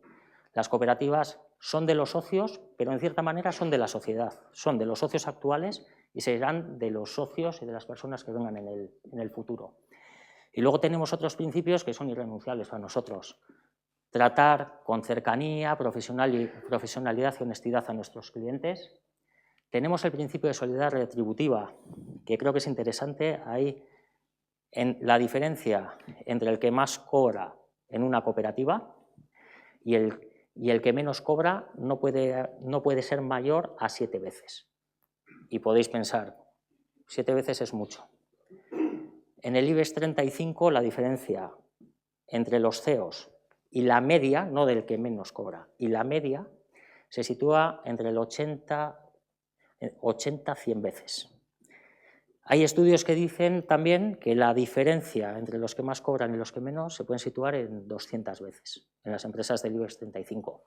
Las cooperativas son de los socios, pero en cierta manera son de la sociedad. Son de los socios actuales y serán de los socios y de las personas que vengan en el futuro. Y luego tenemos otros principios que son irrenunciables para nosotros. Tratar con cercanía, profesionalidad y honestidad a nuestros clientes. Tenemos el principio de solidaridad retributiva, que creo que es interesante. Ahí en la diferencia entre el que más cobra en una cooperativa y el que menos cobra no puede ser mayor a 7 veces. Y podéis pensar, 7 veces es mucho. En el IBEX 35 la diferencia entre los CEOs y la media, no del que menos cobra, y la media se sitúa entre el 80-100 veces. Hay estudios que dicen también que la diferencia entre los que más cobran y los que menos se pueden situar en 200 veces en las empresas del IBEX 35.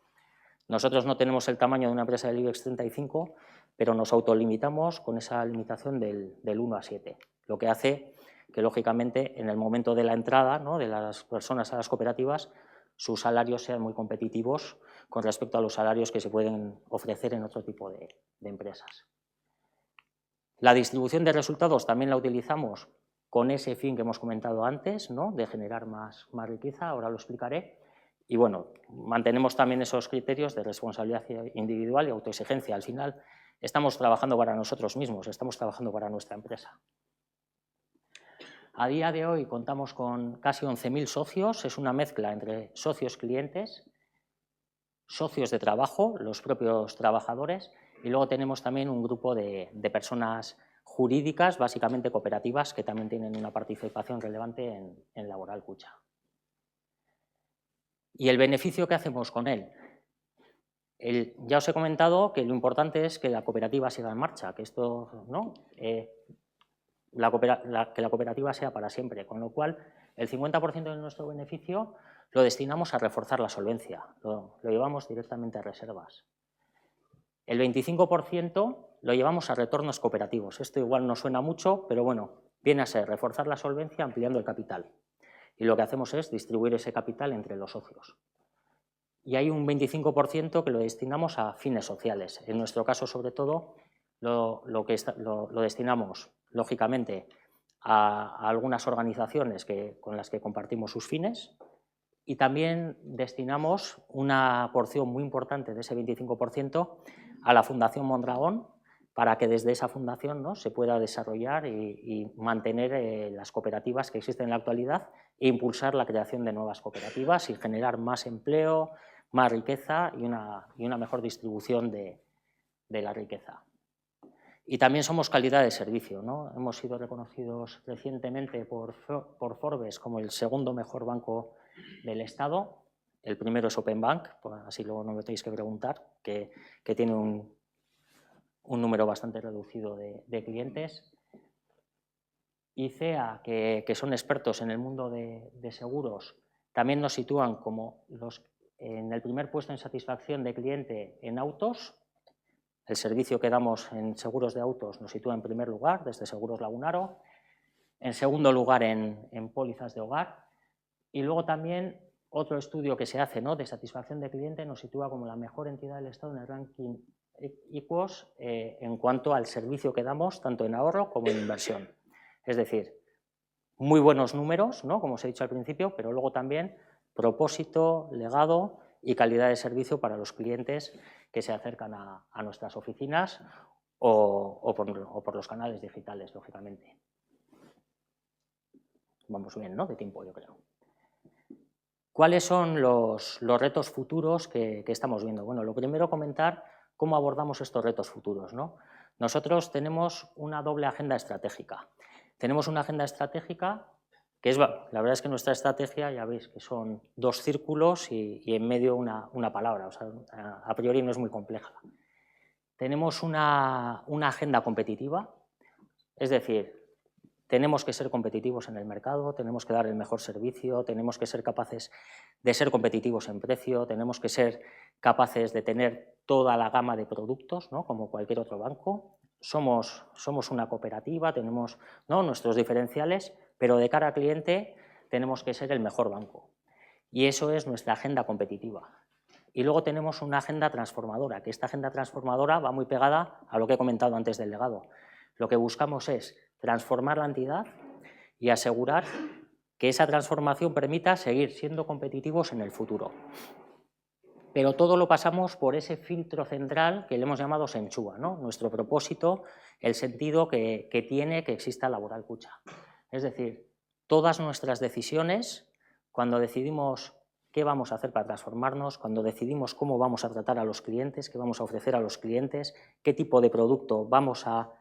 Nosotros no tenemos el tamaño de una empresa del IBEX 35, pero nos autolimitamos con esa limitación del 1 a 7, lo que hace que, lógicamente, en el momento de la entrada, ¿no?, de las personas a las cooperativas, sus salarios sean muy competitivos con respecto a los salarios que se pueden ofrecer en otro tipo de empresas. La distribución de resultados también la utilizamos con ese fin que hemos comentado antes, ¿no?, de generar más riqueza, ahora lo explicaré. Y bueno, mantenemos también esos criterios de responsabilidad individual y autoexigencia. Al final estamos trabajando para nosotros mismos, estamos trabajando para nuestra empresa. A día de hoy contamos con casi 11.000 socios, es una mezcla entre socios clientes, socios de trabajo, los propios trabajadores, y luego tenemos también un grupo de personas jurídicas, básicamente cooperativas, que también tienen una participación relevante en Laboral Kutxa. ¿Y el beneficio que hacemos con él? Ya os he comentado que lo importante es que la cooperativa siga en marcha, que esto, ¿no?, que la cooperativa sea para siempre, con lo cual el 50% de nuestro beneficio lo destinamos a reforzar la solvencia, lo llevamos directamente a reservas. El 25% lo llevamos a retornos cooperativos. Esto igual no suena mucho, pero bueno, viene a ser reforzar la solvencia ampliando el capital. Y lo que hacemos es distribuir ese capital entre los socios. Y hay un 25% que lo destinamos a fines sociales. En nuestro caso, sobre todo, lo destinamos, lógicamente, a algunas organizaciones con las que compartimos sus fines, y también destinamos una porción muy importante de ese 25% a la Fundación Mondragón, para que desde esa fundación, ¿no?, se pueda desarrollar y mantener las cooperativas que existen en la actualidad e impulsar la creación de nuevas cooperativas y generar más empleo, más riqueza y una mejor distribución de la riqueza. Y también somos calidad de servicio, ¿no? Hemos sido reconocidos recientemente por Forbes como el segundo mejor banco del Estado. El primero es Openbank, pues así luego no me tenéis que preguntar, que tiene un número bastante reducido de clientes. ICEA, que son expertos en el mundo de seguros, también nos sitúan como en el primer puesto en satisfacción de cliente en autos. El servicio que damos en seguros de autos nos sitúa en primer lugar, desde Seguros Lagunaro, en segundo lugar en pólizas de hogar, y luego también otro estudio que se hace, ¿no?, de satisfacción de cliente nos sitúa como la mejor entidad del Estado en el ranking Icos en cuanto al servicio que damos, tanto en ahorro como en inversión. Es decir, muy buenos números, ¿no?, como os he dicho al principio, pero luego también propósito, legado y calidad de servicio para los clientes que se acercan a nuestras oficinas o por los canales digitales, lógicamente. Vamos bien, ¿no?, de tiempo, yo creo. ¿Cuáles son los retos futuros que estamos viendo? Bueno, lo primero, comentar cómo abordamos estos retos futuros, ¿no? Nosotros tenemos una doble agenda estratégica. Tenemos una agenda estratégica que es, la verdad es que nuestra estrategia, ya veis que son dos círculos y en medio una palabra, o sea, a priori no es muy compleja. Tenemos una agenda competitiva, es decir, tenemos que ser competitivos en el mercado, tenemos que dar el mejor servicio, tenemos que ser capaces de ser competitivos en precio, tenemos que ser capaces de tener toda la gama de productos, ¿no?, como cualquier otro banco. Somos una cooperativa, tenemos, ¿no?, nuestros diferenciales, pero de cara al cliente tenemos que ser el mejor banco. Y eso es nuestra agenda competitiva. Y luego tenemos una agenda transformadora, que esta agenda transformadora va muy pegada a lo que he comentado antes del legado. Lo que buscamos es transformar la entidad y asegurar que esa transformación permita seguir siendo competitivos en el futuro. Pero todo lo pasamos por ese filtro central que le hemos llamado Senchua, ¿no?, nuestro propósito, el sentido que tiene que exista Laboral Kutxa. Es decir, todas nuestras decisiones, cuando decidimos qué vamos a hacer para transformarnos, cuando decidimos cómo vamos a tratar a los clientes, qué vamos a ofrecer a los clientes, qué tipo de producto vamos a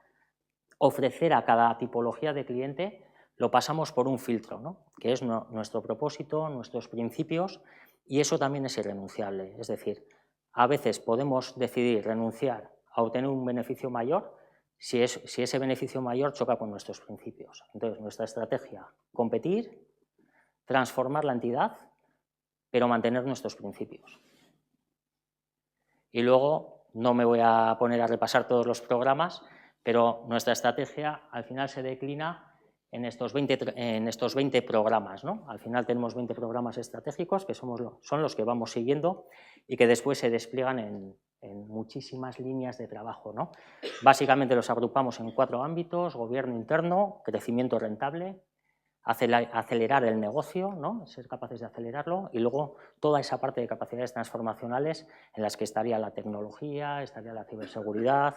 ofrecer a cada tipología de cliente, lo pasamos por un filtro, ¿no?, que es nuestro propósito, nuestros principios, y eso también es irrenunciable. Es decir, a veces podemos decidir renunciar a obtener un beneficio mayor si ese beneficio mayor choca con nuestros principios. Entonces, nuestra estrategia, competir, transformar la entidad, pero mantener nuestros principios. Y luego no me voy a poner a repasar todos los programas, pero nuestra estrategia al final se declina en estos 20 programas, ¿no? Al final tenemos 20 programas estratégicos que son los que vamos siguiendo y que después se despliegan en muchísimas líneas de trabajo, ¿no? Básicamente los agrupamos en 4 ámbitos: gobierno interno, crecimiento rentable, acelerar el negocio, ¿no? Ser capaces de acelerarlo, y luego toda esa parte de capacidades transformacionales en las que estaría la tecnología, estaría la ciberseguridad,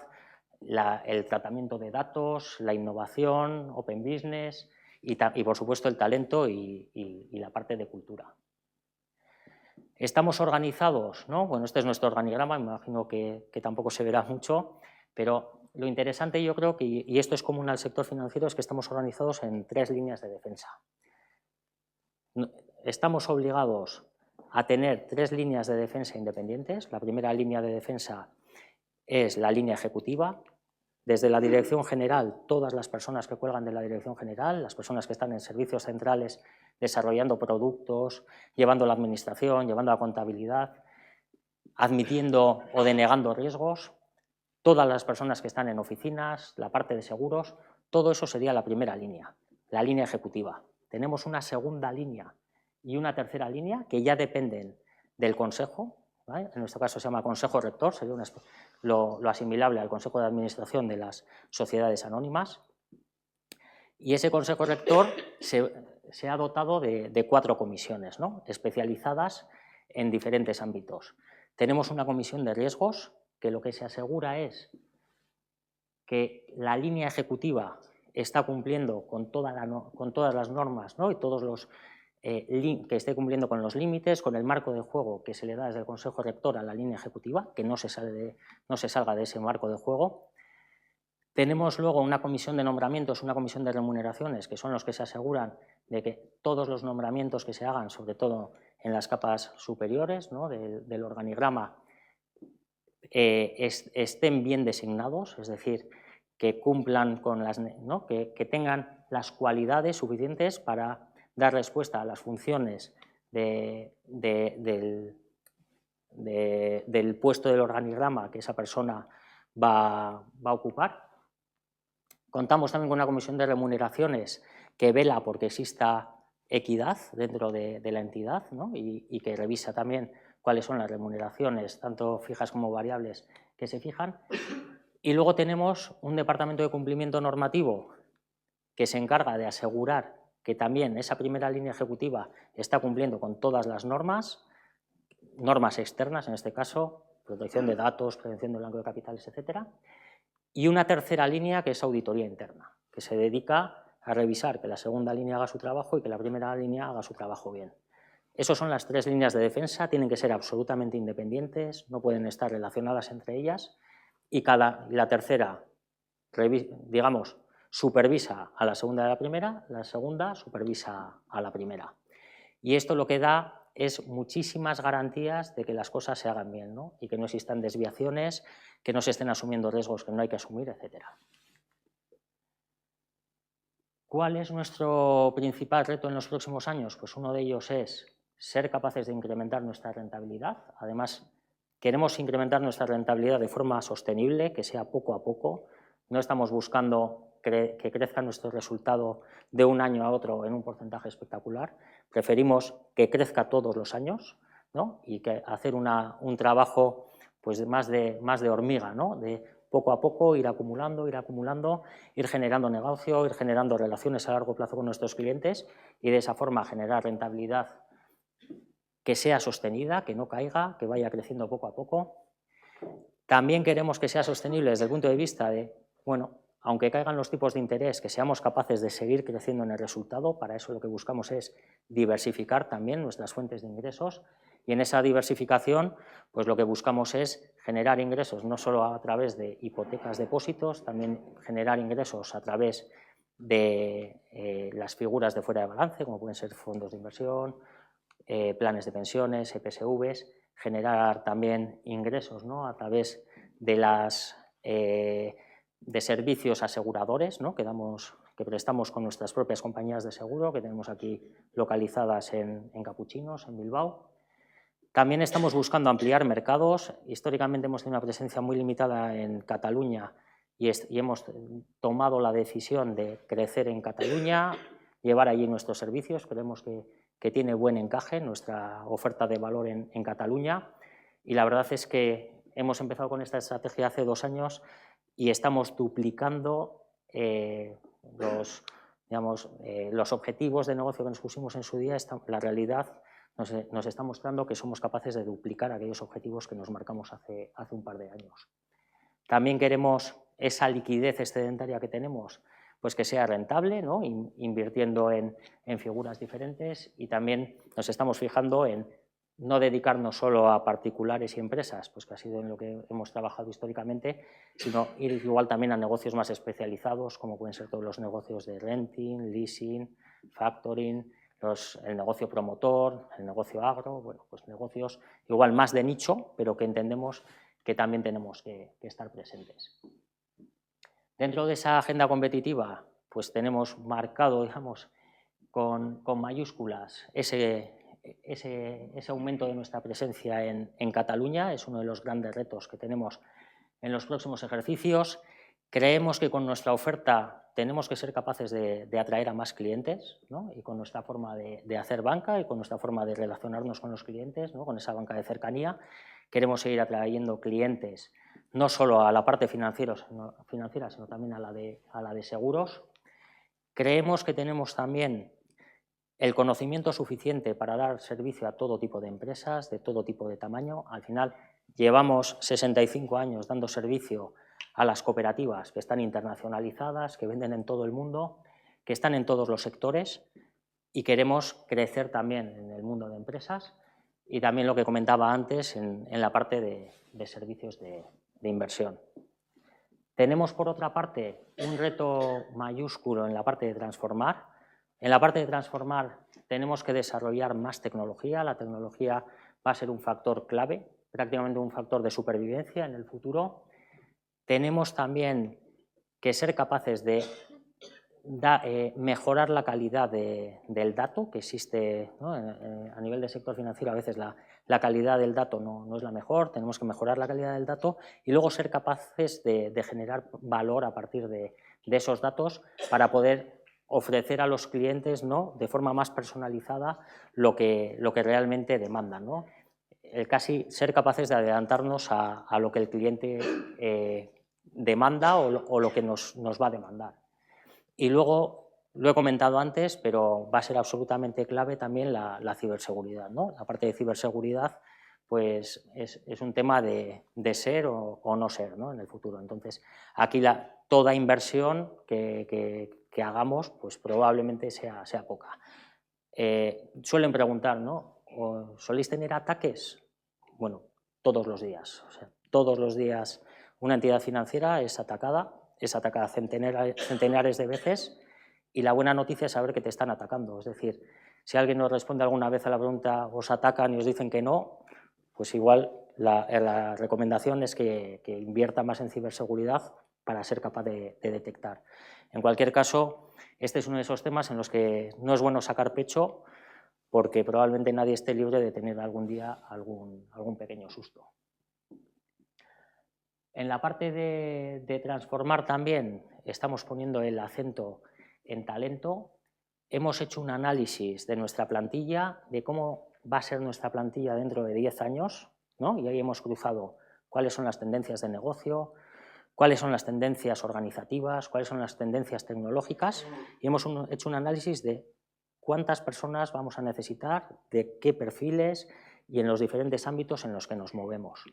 el tratamiento de datos, la innovación, open business y por supuesto el talento y la parte de cultura. Estamos organizados, ¿no? Bueno, este es nuestro organigrama, me imagino que tampoco se verá mucho, pero lo interesante, yo creo que, y esto es común al sector financiero, es que estamos organizados en 3 líneas de defensa. Estamos obligados a tener 3 líneas de defensa independientes. La primera línea de defensa es la línea ejecutiva. Desde la dirección general, todas las personas que cuelgan de la dirección general, las personas que están en servicios centrales desarrollando productos, llevando la administración, llevando la contabilidad, admitiendo o denegando riesgos, todas las personas que están en oficinas, la parte de seguros, todo eso sería la primera línea, la línea ejecutiva. Tenemos una segunda línea y una tercera línea que ya dependen del Consejo, ¿vale? En nuestro caso se llama Consejo Rector, sería lo asimilable al Consejo de Administración de las sociedades anónimas, y ese Consejo Rector se ha dotado de 4 comisiones, ¿no? Especializadas en diferentes ámbitos. Tenemos una comisión de riesgos, que lo que se asegura es que la línea ejecutiva está cumpliendo con todas las normas, ¿no? Y todos los que esté cumpliendo con los límites, con el marco de juego que se le da desde el Consejo Rector a la línea ejecutiva, que no se salga de ese marco de juego. Tenemos luego una comisión de nombramientos, una comisión de remuneraciones, que son los que se aseguran de que todos los nombramientos que se hagan, sobre todo en las capas superiores, ¿no? del organigrama, estén bien designados, es decir, que cumplan con ¿no? que tengan las cualidades suficientes para dar respuesta a las funciones del puesto del organigrama que esa persona va a ocupar. Contamos también con una comisión de remuneraciones que vela porque exista equidad dentro de la entidad, ¿no? y que revisa también cuáles son las remuneraciones, tanto fijas como variables, que se fijan. Y luego tenemos un departamento de cumplimiento normativo que se encarga de asegurar que también esa primera línea ejecutiva está cumpliendo con todas las normas externas, en este caso, protección de datos, prevención del blanqueo de capitales, etcétera. Y una tercera línea que es auditoría interna, que se dedica a revisar que la segunda línea haga su trabajo y que la primera línea haga su trabajo bien. Esas son las 3 líneas de defensa, tienen que ser absolutamente independientes, no pueden estar relacionadas entre ellas, y la tercera, digamos, supervisa a la segunda de la primera, la segunda supervisa a la primera. Y esto lo que da es muchísimas garantías de que las cosas se hagan bien, ¿no? Y que no existan desviaciones, que no se estén asumiendo riesgos que no hay que asumir, etc. ¿Cuál es nuestro principal reto en los próximos años? Pues uno de ellos es ser capaces de incrementar nuestra rentabilidad. Además, queremos incrementar nuestra rentabilidad de forma sostenible, que sea poco a poco. No estamos buscando que crezca nuestro resultado de un año a otro en un porcentaje espectacular. Preferimos que crezca todos los años, ¿no? Y que hacer un trabajo pues más de hormiga, ¿no? De poco a poco ir acumulando, ir generando negocio, ir generando relaciones a largo plazo con nuestros clientes y de esa forma generar rentabilidad que sea sostenida, que no caiga, que vaya creciendo poco a poco. También queremos que sea sostenible desde el punto de vista de, bueno, aunque caigan los tipos de interés, que seamos capaces de seguir creciendo en el resultado. Para eso lo que buscamos es diversificar también nuestras fuentes de ingresos, y en esa diversificación pues lo que buscamos es generar ingresos no solo a través de hipotecas, depósitos, también generar ingresos a través de las figuras de fuera de balance, como pueden ser fondos de inversión, planes de pensiones, EPSVs, generar también ingresos, ¿no? A través de de servicios aseguradores, ¿no? que prestamos con nuestras propias compañías de seguro, que tenemos aquí localizadas en Capuchinos, en Bilbao. También estamos buscando ampliar mercados. Históricamente hemos tenido una presencia muy limitada en Cataluña y hemos tomado la decisión de crecer en Cataluña, llevar allí nuestros servicios. Creemos que tiene buen encaje nuestra oferta de valor en Cataluña, y la verdad es que hemos empezado con esta estrategia hace 2 años y estamos duplicando los objetivos de negocio que nos pusimos en su día. La realidad nos está mostrando que somos capaces de duplicar aquellos objetivos que nos marcamos hace un par de años. También queremos esa liquidez excedentaria que tenemos, pues que sea rentable, ¿no? Invirtiendo en figuras diferentes, y también nos estamos fijando en no dedicarnos solo a particulares y empresas, pues que ha sido en lo que hemos trabajado históricamente, sino ir igual también a negocios más especializados, como pueden ser todos los negocios de renting, leasing, factoring, el negocio promotor, el negocio agro, bueno, pues negocios igual más de nicho, pero que entendemos que también tenemos que estar presentes. Dentro de esa agenda competitiva, pues tenemos marcado, digamos, con mayúsculas ese aumento de nuestra presencia en Cataluña. Es uno de los grandes retos que tenemos en los próximos ejercicios. Creemos que con nuestra oferta tenemos que ser capaces de atraer a más clientes, ¿no? Y con nuestra forma de hacer banca y con nuestra forma de relacionarnos con los clientes, ¿no? Con esa banca de cercanía, queremos seguir atrayendo clientes no solo a la parte financiera, sino también a la de seguros. Creemos que tenemos también el conocimiento suficiente para dar servicio a todo tipo de empresas, de todo tipo de tamaño. Al final llevamos 65 años dando servicio a las cooperativas que están internacionalizadas, que venden en todo el mundo, que están en todos los sectores, y queremos crecer también en el mundo de empresas y también lo que comentaba antes en la parte de servicios de inversión. Tenemos, por otra parte, un reto mayúsculo en la parte de transformar. En la parte de transformar tenemos que desarrollar más tecnología. La tecnología va a ser un factor clave, prácticamente un factor de supervivencia en el futuro. Tenemos también que ser capaces de mejorar la calidad del dato que existe, ¿no? A nivel del sector financiero a veces la calidad del dato no es la mejor, tenemos que mejorar la calidad del dato y luego ser capaces de generar valor a partir de esos datos para poder ofrecer a los clientes, ¿no? De forma más personalizada lo que realmente demandan, ¿no? El casi ser capaces de adelantarnos a lo que el cliente demanda o lo que nos va a demandar. Y luego, lo he comentado antes, pero va a ser absolutamente clave también la ciberseguridad, ¿no? La parte de ciberseguridad pues es un tema de ser o no ser, ¿no? En el futuro. Entonces, aquí toda inversión que hagamos pues probablemente sea poca. Suelen preguntar, ¿no? ¿Soléis tener ataques? Bueno, todos los días. O sea, todos los días una entidad financiera es atacada centenares de veces, y la buena noticia es saber que te están atacando. Es decir, si alguien nos responde alguna vez a la pregunta, os atacan y os dicen que no, pues igual la recomendación es que invierta más en ciberseguridad para ser capaz de detectar. En cualquier caso, este es uno de esos temas en los que no es bueno sacar pecho, porque probablemente nadie esté libre de tener algún día algún pequeño susto. En la parte de transformar también estamos poniendo el acento en talento. Hemos hecho un análisis de nuestra plantilla, de cómo va a ser nuestra plantilla dentro de 10 años, ¿no? Y ahí hemos cruzado cuáles son las tendencias de negocio, cuáles son las tendencias organizativas, cuáles son las tendencias tecnológicas, y hemos hecho un análisis de cuántas personas vamos a necesitar, de qué perfiles y en los diferentes ámbitos en los que nos movemos.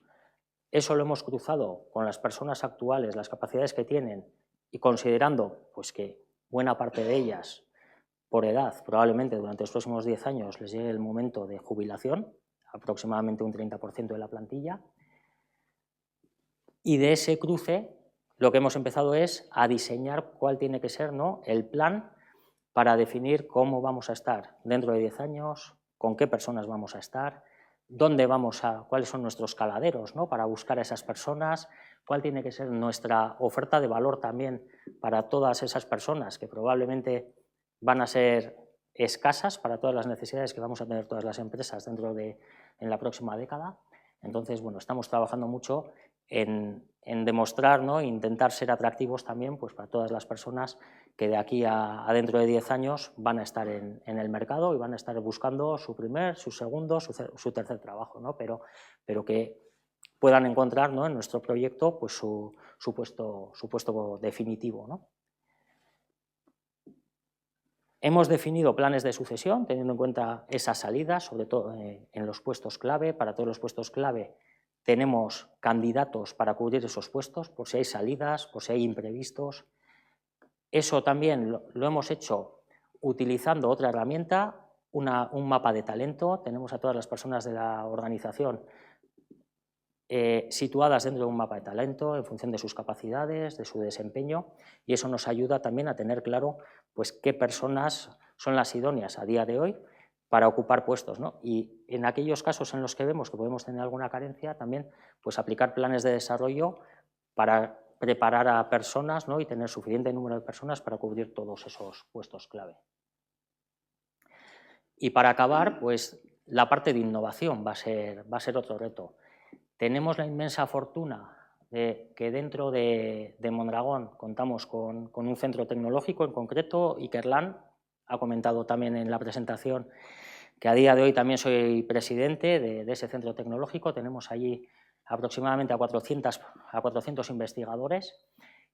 Eso lo hemos cruzado con las personas actuales, las capacidades que tienen, y considerando pues, que buena parte de ellas, por edad, probablemente durante los próximos 10 años les llegue el momento de jubilación, aproximadamente un 30% de la plantilla, y de ese cruce lo que hemos empezado es a diseñar cuál tiene que ser, ¿no? El plan para definir cómo vamos a estar dentro de 10 años, con qué personas vamos a estar, cuáles son nuestros caladeros, ¿no? Para buscar a esas personas, cuál tiene que ser nuestra oferta de valor también para todas esas personas que probablemente van a ser escasas para todas las necesidades que vamos a tener todas las empresas en la próxima década. Entonces, bueno, estamos trabajando mucho en demostrar, ¿no?, e intentar ser atractivos también pues, para todas las personas que de aquí a dentro de 10 años van a estar en el mercado y van a estar buscando su primer, su segundo, su tercer trabajo, ¿no? Pero que puedan encontrar, ¿no?, en nuestro proyecto pues, su puesto definitivo, ¿no? Hemos definido planes de sucesión teniendo en cuenta esas salidas, sobre todo en los puestos clave. Para todos los puestos clave tenemos candidatos para cubrir esos puestos, por si hay salidas, por si hay imprevistos. Eso también lo hemos hecho utilizando otra herramienta, un mapa de talento. Tenemos a todas las personas de la organización situadas dentro de un mapa de talento en función de sus capacidades, de su desempeño, y eso nos ayuda también a tener claro pues, qué personas son las idóneas a día de hoy para ocupar puestos, ¿no? Y en aquellos casos en los que vemos que podemos tener alguna carencia, también pues, aplicar planes de desarrollo para preparar a personas, ¿no?, y tener suficiente número de personas para cubrir todos esos puestos clave. Y para acabar, pues la parte de innovación va a ser otro reto. Tenemos la inmensa fortuna de que dentro de Mondragón contamos con un centro tecnológico, en concreto Ikerlan. Ha comentado también en la presentación que a día de hoy también soy presidente de ese centro tecnológico. Tenemos allí aproximadamente a 400 investigadores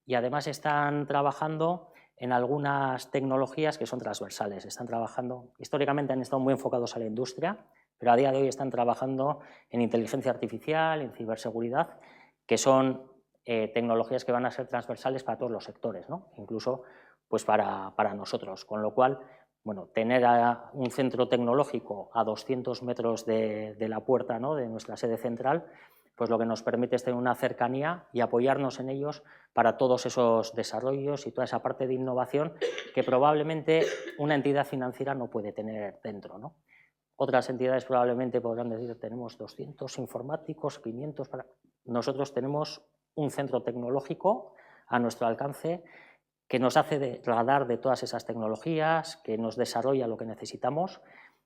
y además están trabajando en algunas tecnologías que son transversales. Están trabajando, históricamente han estado muy enfocados a la industria, pero a día de hoy están trabajando en inteligencia artificial, en ciberseguridad, que son tecnologías que van a ser transversales para todos los sectores, ¿no? Incluso pues para nosotros, con lo cual, bueno, tener un centro tecnológico a 200 metros de la puerta, ¿no?, de nuestra sede central, pues lo que nos permite es tener una cercanía y apoyarnos en ellos para todos esos desarrollos y toda esa parte de innovación que probablemente una entidad financiera no puede tener dentro, ¿no? Otras entidades probablemente podrán decir tenemos 200 informáticos, 500 para... Nosotros tenemos un centro tecnológico a nuestro alcance que nos hace radar de todas esas tecnologías, que nos desarrolla lo que necesitamos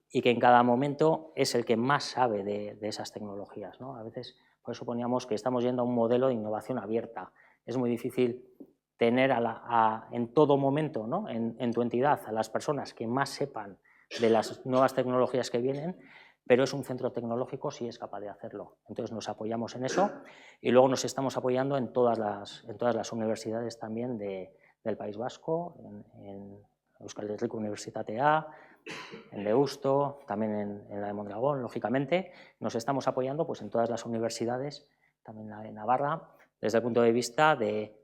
y que en cada momento es el que más sabe de esas tecnologías, ¿no? A veces por eso poníamos que estamos yendo a un modelo de innovación abierta. Es muy difícil tener en todo momento, ¿no?, en tu entidad a las personas que más sepan de las nuevas tecnologías que vienen, pero es un centro tecnológico si es capaz de hacerlo. Entonces nos apoyamos en eso y luego nos estamos apoyando en todas las universidades también del País Vasco, en Euskal Herriko Unibertsitatea, en Deusto, también en la de Mondragón, lógicamente. Nos estamos apoyando pues, en todas las universidades, también la de Navarra, desde el punto de vista de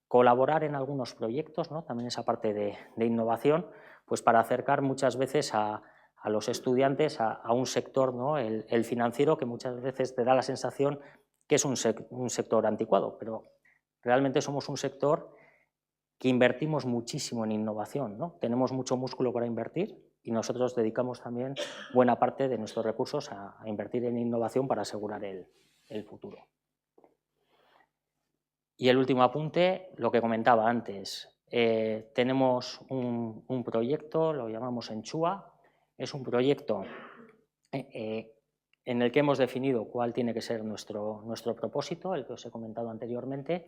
colaborar en algunos proyectos, ¿no?, también esa parte de innovación, pues para acercar muchas veces a los estudiantes a un sector, ¿no?, el financiero, que muchas veces te da la sensación que es un sector anticuado, pero realmente somos un sector que invertimos muchísimo en innovación, ¿no? Tenemos mucho músculo para invertir y nosotros dedicamos también buena parte de nuestros recursos a invertir en innovación para asegurar el futuro. Y el último apunte, lo que comentaba antes, tenemos un proyecto, lo llamamos Enchua, es un proyecto en el que hemos definido cuál tiene que ser nuestro propósito, el que os he comentado anteriormente,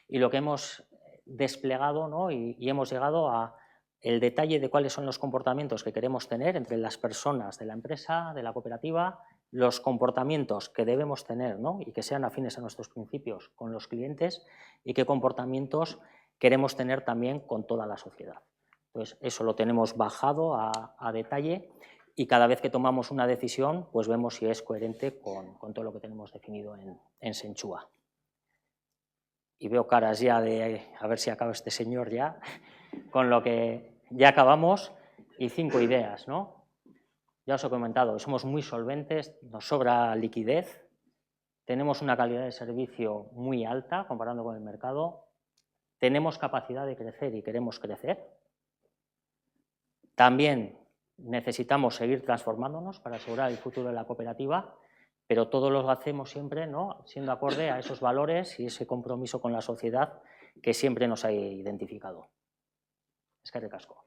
y lo que hemos desplegado, ¿no?, y hemos llegado a el detalle de cuáles son los comportamientos que queremos tener entre las personas de la empresa, de la cooperativa, los comportamientos que debemos tener, ¿no?, y que sean afines a nuestros principios con los clientes y qué comportamientos queremos tener también con toda la sociedad. Entonces, eso lo tenemos bajado a detalle y cada vez que tomamos una decisión, pues vemos si es coherente con todo lo que tenemos definido en Senchua. Y veo caras ya de a ver si acaba este señor ya, con lo que ya acabamos, y 5 ideas, ¿no? Ya os he comentado, somos muy solventes, nos sobra liquidez, tenemos una calidad de servicio muy alta comparando con el mercado, tenemos capacidad de crecer y queremos crecer. También necesitamos seguir transformándonos para asegurar el futuro de la cooperativa, pero todo lo hacemos siempre, ¿no?, siendo acorde a esos valores y ese compromiso con la sociedad que siempre nos ha identificado. Eskerrik asko.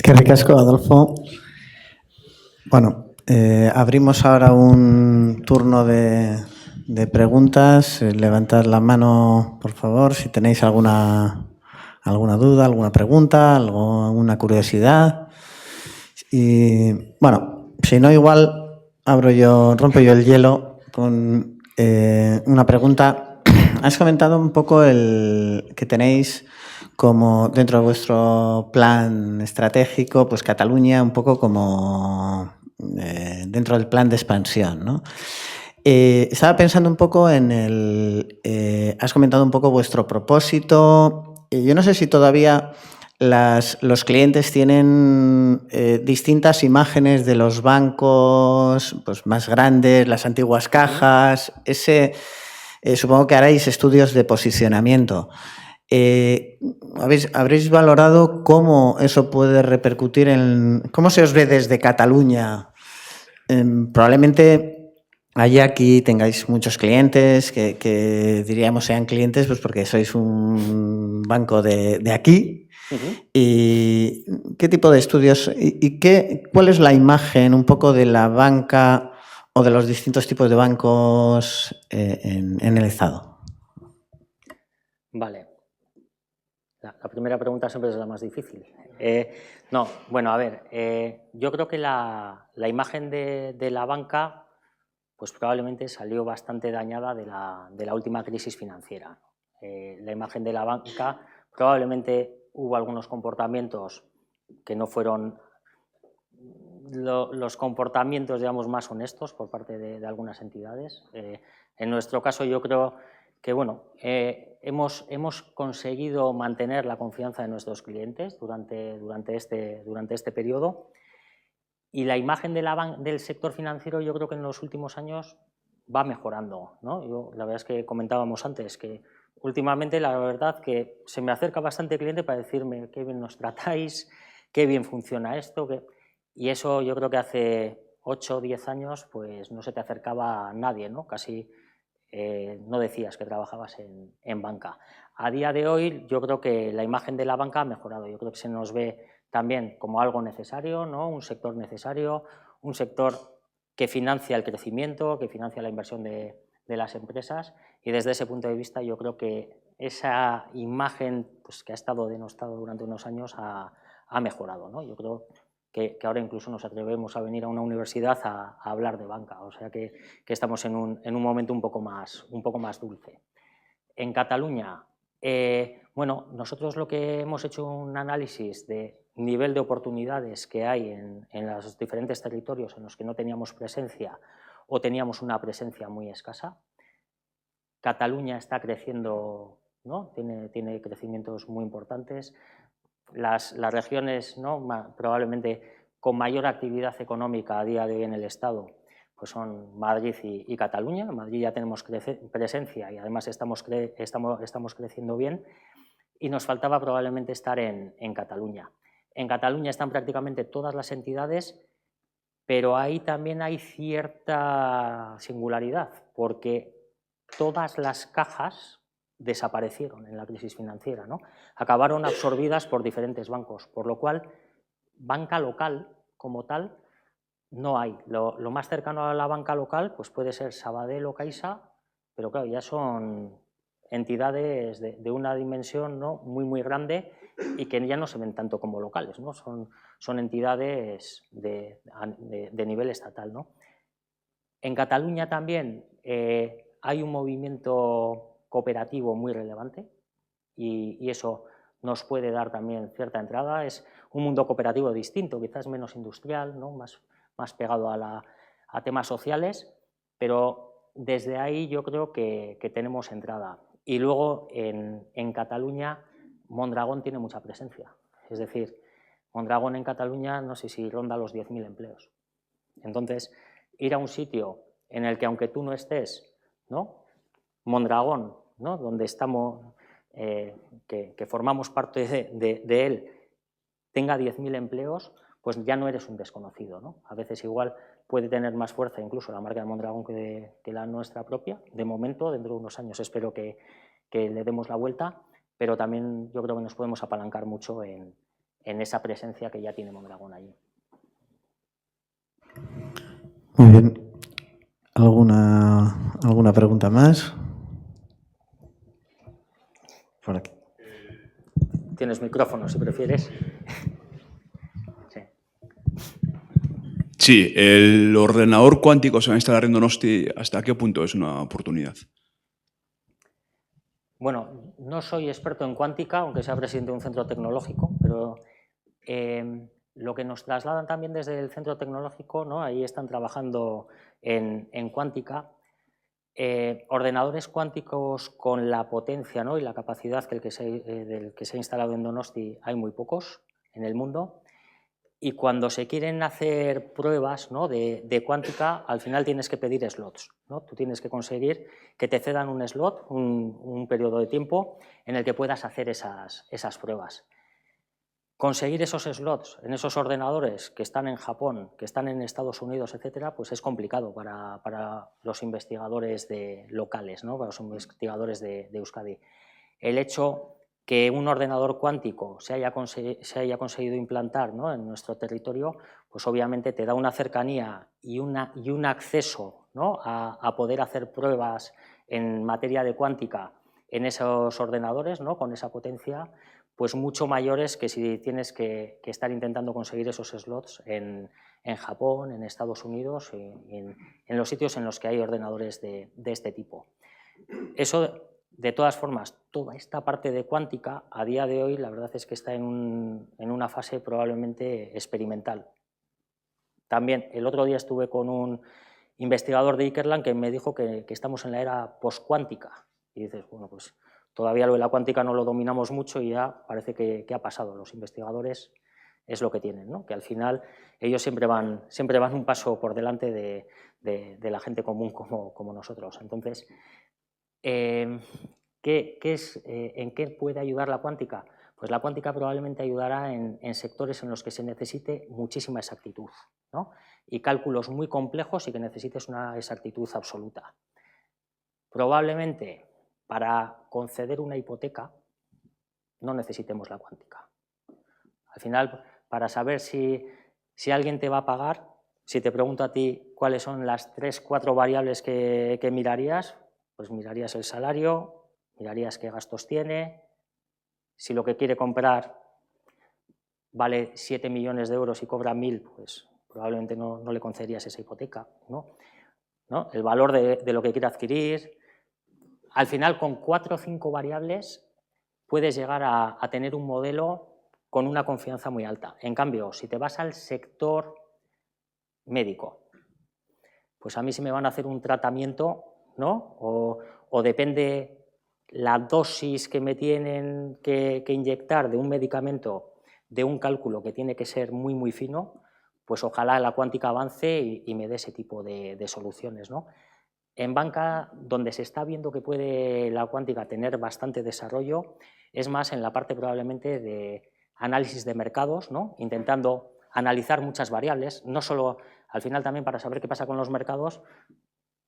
Es que ricasco, Adolfo. Bueno, abrimos ahora un turno de preguntas. Levantad la mano, por favor, si tenéis alguna duda, alguna pregunta, alguna curiosidad. Y bueno, si no, igual rompo yo el hielo con una pregunta. Has comentado un poco que tenéis como dentro de vuestro plan estratégico, pues Cataluña un poco como dentro del plan de expansión, ¿no? Estaba pensando un poco has comentado un poco vuestro propósito. Yo no sé si todavía los clientes tienen distintas imágenes de los bancos pues, más grandes, las antiguas cajas. Supongo que haréis estudios de posicionamiento. ¿Habréis valorado cómo eso puede repercutir cómo se os ve desde Cataluña? Probablemente aquí tengáis muchos clientes que diríamos sean clientes pues porque sois un banco de aquí. ¿Y qué tipo de estudios y cuál es la imagen un poco de la banca o de los distintos tipos de bancos en el Estado? Vale. La primera pregunta siempre es la más difícil. No, bueno, a ver, yo creo que la imagen de la banca pues probablemente salió bastante dañada de la última crisis financiera. La imagen de la banca, probablemente hubo algunos comportamientos que no fueron los comportamientos, digamos, más honestos por parte de algunas entidades. En nuestro caso, yo creo que, bueno, hemos conseguido mantener la confianza de nuestros clientes durante este periodo, y la imagen del sector financiero yo creo que en los últimos años va mejorando, ¿no? La verdad es que comentábamos antes que últimamente la verdad que se me acerca bastante cliente para decirme qué bien nos tratáis, qué bien funciona esto, y eso yo creo que hace 8 o 10 años pues no se te acercaba a nadie, ¿no? Casi no decías que trabajabas en banca. A día de hoy yo creo que la imagen de la banca ha mejorado, yo creo que se nos ve también como algo necesario, ¿no? Un sector necesario, un sector que financia el crecimiento, que financia la inversión de las empresas, y desde ese punto de vista yo creo que esa imagen pues, que ha estado denostado durante unos años ha mejorado, ¿no? Yo creo que ahora incluso nos atrevemos a venir a una universidad a hablar de banca, o sea que estamos en un momento un poco más dulce. En Cataluña, bueno, nosotros lo que hemos hecho un análisis de nivel de oportunidades que hay en los diferentes territorios en los que no teníamos presencia o teníamos una presencia muy escasa. Cataluña está creciendo, ¿no? Tiene crecimientos muy importantes. Las regiones, ¿no? Probablemente con mayor actividad económica a día de hoy en el Estado pues son Madrid y Cataluña. En Madrid ya tenemos presencia y además estamos creciendo bien, y nos faltaba probablemente estar en Cataluña. En Cataluña están prácticamente todas las entidades, pero ahí también hay cierta singularidad, porque todas las cajas desaparecieron en la crisis financiera, ¿no? Acabaron absorbidas por diferentes bancos, por lo cual banca local como tal no hay. Lo más cercano a la banca local pues puede ser Sabadell o Caixa, pero claro, ya son entidades de una dimensión, ¿no? muy grande, y que ya no se ven tanto como locales, ¿no? Son entidades de nivel estatal, ¿no? En Cataluña también hay un movimiento cooperativo muy relevante, y eso nos puede dar también cierta entrada. Es un mundo cooperativo distinto, quizás menos industrial, ¿no? más pegado a temas sociales, pero desde ahí yo creo que tenemos entrada. Y luego en Cataluña Mondragón tiene mucha presencia, es decir, Mondragón en Cataluña no sé si ronda los 10.000 empleos. Entonces, ir a un sitio en el que aunque tú no estés, ¿no? Mondragón, ¿no? Donde estamos, que formamos parte de él, tenga 10.000 empleos, pues ya no eres un desconocido, ¿no? A veces igual puede tener más fuerza incluso la marca de Mondragón que la nuestra propia. De momento, dentro de unos años espero que le demos la vuelta, pero también yo creo que nos podemos apalancar mucho en en esa presencia que ya tiene Mondragón allí. Muy bien. ¿Alguna pregunta más? Por aquí. Tienes micrófono, si prefieres. Sí. Sí, el ordenador cuántico se va a instalar en Donosti. ¿Hasta qué punto es una oportunidad? Bueno, no soy experto en cuántica, aunque sea presidente de un centro tecnológico, pero lo que nos trasladan también desde el centro tecnológico, ¿no? Ahí están trabajando en cuántica, ordenadores cuánticos con la potencia, ¿no? Y la capacidad del que se ha instalado en Donosti hay muy pocos en el mundo. Y cuando se quieren hacer pruebas, ¿no? de cuántica, al final tienes que pedir slots, ¿no? Tú tienes que conseguir que te cedan un slot, un periodo de tiempo en el que puedas hacer esas pruebas. Conseguir esos slots en esos ordenadores que están en Japón, que están en Estados Unidos, etcétera, pues es complicado para los investigadores locales, ¿no? Para los investigadores de Euskadi. El hecho que un ordenador cuántico se haya conseguido implantar, ¿no? en nuestro territorio, pues obviamente te da una cercanía y un acceso, ¿no? a poder hacer pruebas en materia de cuántica en esos ordenadores, ¿no? con esa potencia, pues mucho mayores que si tienes que estar intentando conseguir esos slots en Japón, en Estados Unidos, en los sitios en los que hay ordenadores de este tipo. Eso, de todas formas, toda esta parte de cuántica, a día de hoy, la verdad es que está en una fase probablemente experimental. También, el otro día estuve con un investigador de Ikerlan que me dijo que estamos en la era postcuántica. Y dices, bueno, pues todavía lo de la cuántica no lo dominamos mucho y ya parece que ha pasado. Los investigadores es lo que tienen, ¿no? Que al final ellos siempre van un paso por delante de la gente común como nosotros. Entonces, ¿en qué puede ayudar la cuántica? Pues la cuántica probablemente ayudará en sectores en los que se necesite muchísima exactitud, ¿no? Y cálculos muy complejos y que necesites una exactitud absoluta. Probablemente para conceder una hipoteca no necesitemos la cuántica. Al final, para saber si alguien te va a pagar, si te pregunto a ti cuáles son las 3-4 variables que mirarías, pues mirarías el salario, mirarías qué gastos tiene, si lo que quiere comprar vale 7 millones de euros y cobra 1.000, pues probablemente no le concederías esa hipoteca, ¿no? El valor de lo que quiere adquirir. Al final, con 4 o 5 variables puedes llegar a tener un modelo con una confianza muy alta. En cambio, si te vas al sector médico, pues a mí si me van a hacer un tratamiento, ¿no? O depende la dosis que me tienen que inyectar de un medicamento, de un cálculo que tiene que ser muy, muy fino, pues ojalá la cuántica avance y me dé ese tipo de soluciones, ¿no? En banca, donde se está viendo que puede la cuántica tener bastante desarrollo, es más en la parte probablemente de análisis de mercados, ¿no? Intentando analizar muchas variables, no solo al final también para saber qué pasa con los mercados,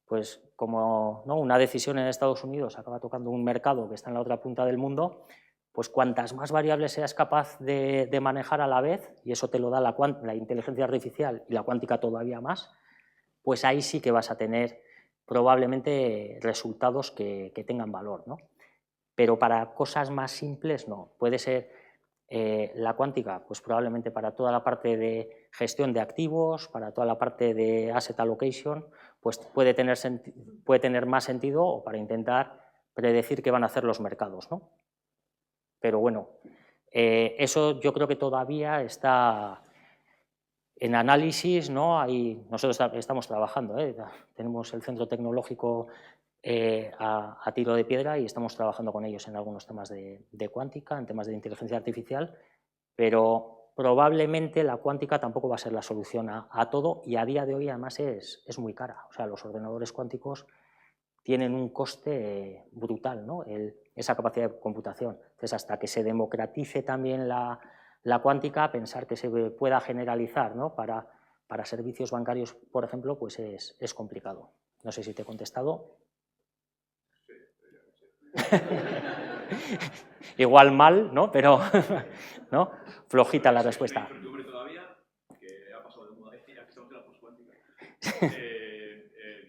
pues como, ¿no? una decisión en Estados Unidos acaba tocando un mercado que está en la otra punta del mundo, pues cuantas más variables seas capaz de manejar a la vez, y eso te lo da la inteligencia artificial y la cuántica todavía más, pues ahí sí que vas a tener probablemente resultados que tengan valor, ¿no? Pero para cosas más simples no. Puede ser la cuántica, pues probablemente para toda la parte de gestión de activos, para toda la parte de asset allocation, pues puede tener más sentido o para intentar predecir qué van a hacer los mercados, ¿no? Pero bueno, eso yo creo que todavía está en análisis, ¿no? Nosotros estamos trabajando, tenemos el centro tecnológico a tiro de piedra y estamos trabajando con ellos en algunos temas de cuántica, en temas de inteligencia artificial, pero probablemente la cuántica tampoco va a ser la solución a todo y a día de hoy además es muy cara. O sea, los ordenadores cuánticos tienen un coste brutal, ¿no? Esa capacidad de computación. Entonces, hasta que se democratice también la cuántica, pensar que se pueda generalizar, ¿no? para servicios bancarios, por ejemplo, pues es complicado. No sé si te he contestado. Igual mal, ¿no? Pero ¿no? flojita la respuesta. Todavía, que ha pasado de moda, ya que estamos en la postcuántica.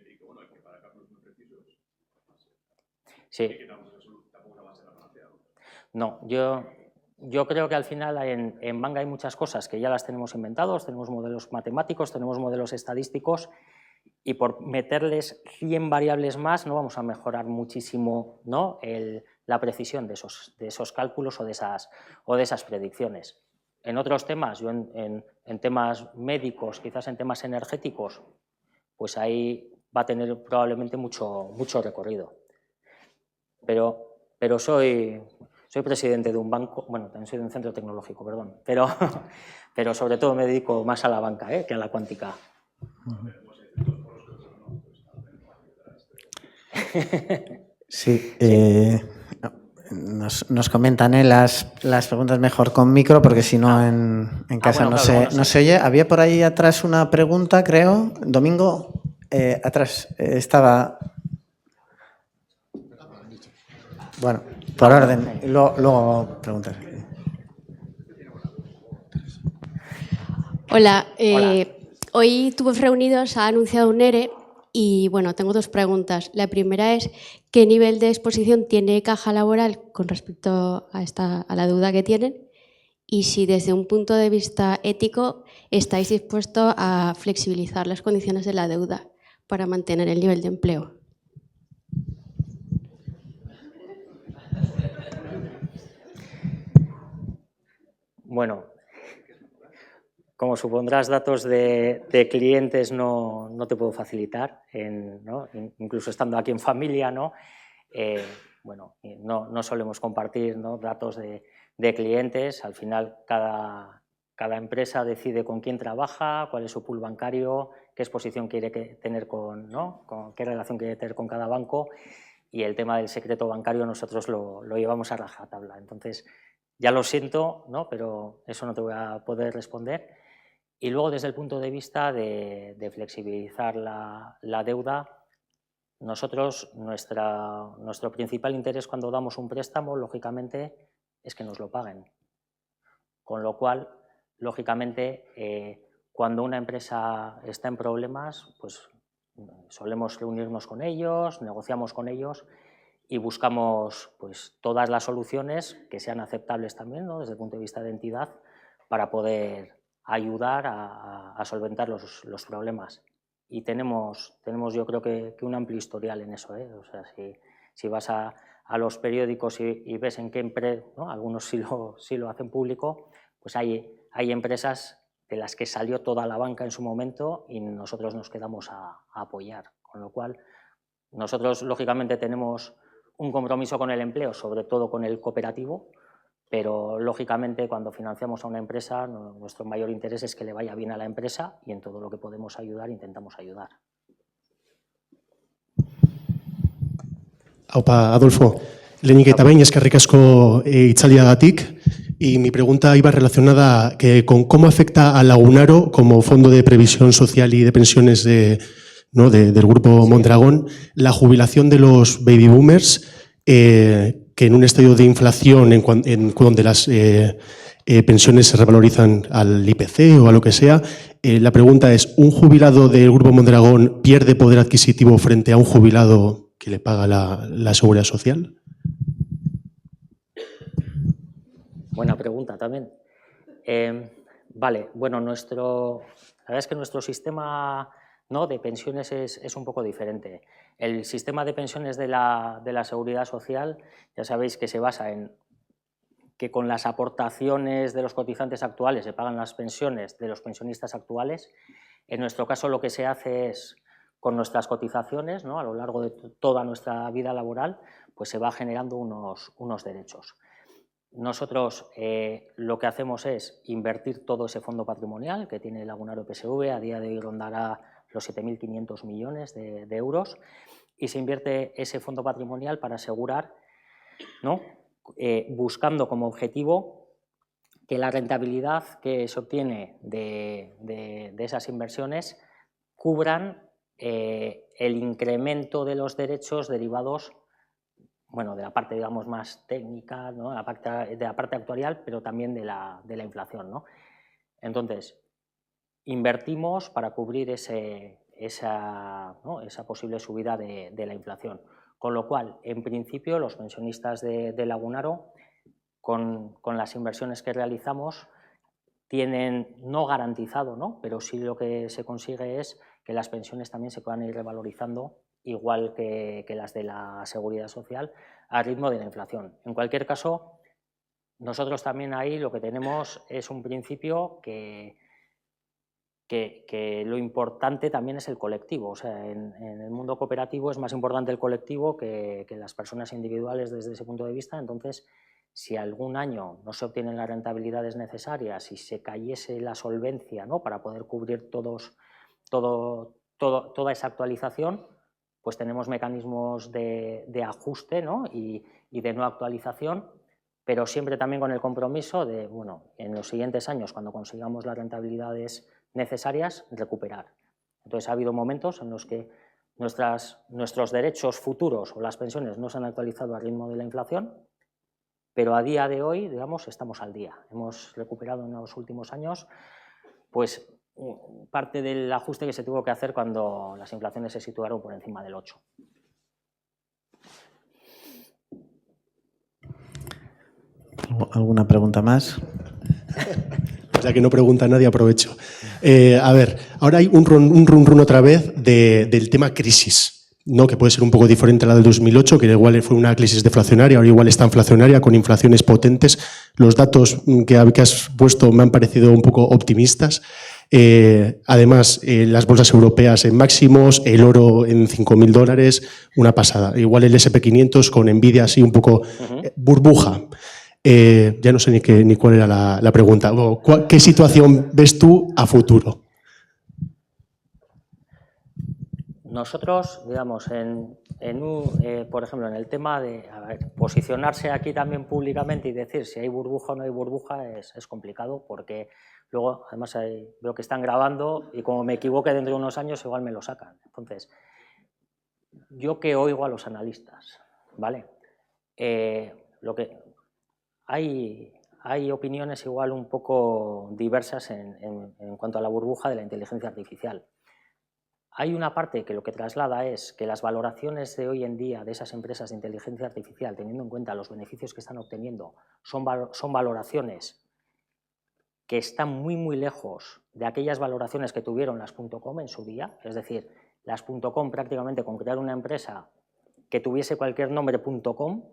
Y que bueno, que para cálculos muy precisos. Sí. Y que tampoco la base de la panacea. No, yo creo que al final en Banga hay muchas cosas que ya las tenemos inventados, tenemos modelos matemáticos, tenemos modelos estadísticos, y por meterles 100 variables más no vamos a mejorar muchísimo, ¿no?, la precisión de esos cálculos o de esas predicciones. En otros temas, yo en temas médicos, quizás en temas energéticos, pues ahí va a tener probablemente mucho recorrido. Pero soy presidente de un banco, bueno, también soy de un centro tecnológico, perdón, pero sobre todo me dedico más a la banca que a la cuántica. Sí, nos comentan las preguntas mejor con micro, porque si no en casa bueno, no, claro, no se oye. Había por ahí atrás una pregunta, creo. Domingo, atrás estaba... Bueno, por orden, y luego preguntas. Hola, hoy TUBOF Reunidos ha anunciado un ERE y bueno, tengo dos preguntas. La primera es, ¿qué nivel de exposición tiene Caja Laboral con respecto a la deuda que tienen? Y si desde un punto de vista ético estáis dispuestos a flexibilizar las condiciones de la deuda para mantener el nivel de empleo. Bueno, como supondrás, datos de clientes no te puedo facilitar, ¿no?, incluso estando aquí en familia, ¿no? Bueno, no solemos compartir, ¿no?, datos de clientes. Al final, cada empresa decide con quién trabaja, cuál es su pool bancario, qué exposición quiere tener qué relación quiere tener con cada banco, y el tema del secreto bancario nosotros lo llevamos a rajatabla. Entonces, ya lo siento, ¿no?, pero eso no te voy a poder responder. Y luego, desde el punto de vista de flexibilizar la deuda, nosotros, nuestro principal interés cuando damos un préstamo, lógicamente, es que nos lo paguen. Con lo cual, lógicamente, cuando una empresa está en problemas, pues solemos reunirnos con ellos, negociamos con ellos y buscamos pues todas las soluciones que sean aceptables también, ¿no?, desde el punto de vista de entidad, para poder ayudar a solventar los problemas. Y tenemos yo creo que un amplio historial en eso, ¿eh? O sea, si vas a los periódicos y ves en qué empresa, ¿no?, algunos sí lo hacen público, pues hay empresas de las que salió toda la banca en su momento y nosotros nos quedamos a apoyar. Con lo cual, nosotros lógicamente tenemos un compromiso con el empleo, sobre todo con el cooperativo, pero lógicamente cuando financiamos a una empresa, nuestro mayor interés es que le vaya bien a la empresa y en todo lo que podemos ayudar intentamos ayudar. Aupa, Adolfo. Lehenik eta behin eskerrik asko hitzaldiagatik, y mi pregunta iba relacionada con cómo afecta a Lagunaro como fondo de previsión social y de pensiones del Grupo Mondragón la jubilación de los baby boomers, que en un estadio de inflación donde las pensiones se revalorizan al IPC o a lo que sea, la pregunta es, ¿un jubilado del Grupo Mondragón pierde poder adquisitivo frente a un jubilado que le paga la seguridad social? Buena pregunta también. Vale, bueno, la verdad es que nuestro sistema, ¿no?, de pensiones es un poco diferente. El sistema de pensiones de la seguridad social, ya sabéis que se basa en que con las aportaciones de los cotizantes actuales se pagan las pensiones de los pensionistas actuales. En nuestro caso lo que se hace es, con nuestras cotizaciones, ¿no?, a lo largo de toda nuestra vida laboral, pues se va generando unos derechos. Nosotros lo que hacemos es invertir todo ese fondo patrimonial que tiene Lagunaro PSV, a día de hoy rondará los 7.500 millones de euros, y se invierte ese fondo patrimonial para asegurar, ¿no?, buscando como objetivo que la rentabilidad que se obtiene de esas inversiones cubran el incremento de los derechos derivados bueno, de la parte, digamos, más técnica, ¿no? De la parte actuarial, pero también de la inflación, ¿no? Entonces, invertimos para cubrir esa posible subida de la inflación. Con lo cual, en principio, los pensionistas de Lagunaro, con las inversiones que realizamos, tienen, no garantizado, ¿no? Pero sí lo que se consigue es que las pensiones también se puedan ir revalorizando igual que las de la Seguridad Social al ritmo de la inflación. En cualquier caso, nosotros también ahí lo que tenemos es un principio que lo importante también es el colectivo. O sea, en el mundo cooperativo es más importante el colectivo que las personas individuales desde ese punto de vista. Entonces, si algún año no se obtienen las rentabilidades necesarias y se cayese la solvencia, ¿no? Para poder cubrir toda esa actualización, pues tenemos mecanismos de ajuste, ¿no? y de no actualización, pero siempre también con el compromiso de, bueno, en los siguientes años, cuando consigamos las rentabilidades necesarias, recuperar. Entonces ha habido momentos en los que nuestros derechos futuros o las pensiones no se han actualizado al ritmo de la inflación, pero a día de hoy, digamos, estamos al día. Hemos recuperado en los últimos años, pues, parte del ajuste que se tuvo que hacer cuando las inflaciones se situaron por encima del 8. ¿Alguna pregunta más? Ya que no pregunta nadie, aprovecho. A ver, ahora hay un run otra vez del tema crisis, ¿no? Que puede ser un poco diferente a la del 2008, que igual fue una crisis deflacionaria, ahora igual está inflacionaria, con inflaciones potentes. Los datos que has puesto me han parecido un poco optimistas. Además, las bolsas europeas en máximos, el oro en $5.000, una pasada. Igual el SP500 con Nvidia así un poco burbuja. Ya no sé ni cuál era la pregunta. ¿Qué situación ves tú a futuro? Nosotros, digamos, por ejemplo, en el tema de posicionarse aquí también públicamente y decir si hay burbuja o no hay burbuja es complicado, porque luego, además, veo que están grabando y como me equivoque dentro de unos años igual me lo sacan. Entonces, yo que oigo a los analistas, ¿vale? Hay opiniones igual un poco diversas en cuanto a la burbuja de la inteligencia artificial. Hay una parte que lo que traslada es que las valoraciones de hoy en día de esas empresas de inteligencia artificial, teniendo en cuenta los beneficios que están obteniendo, son valoraciones que están muy, muy lejos de aquellas valoraciones que tuvieron las .com en su día. Es decir, las .com prácticamente con crear una empresa que tuviese cualquier nombre .com,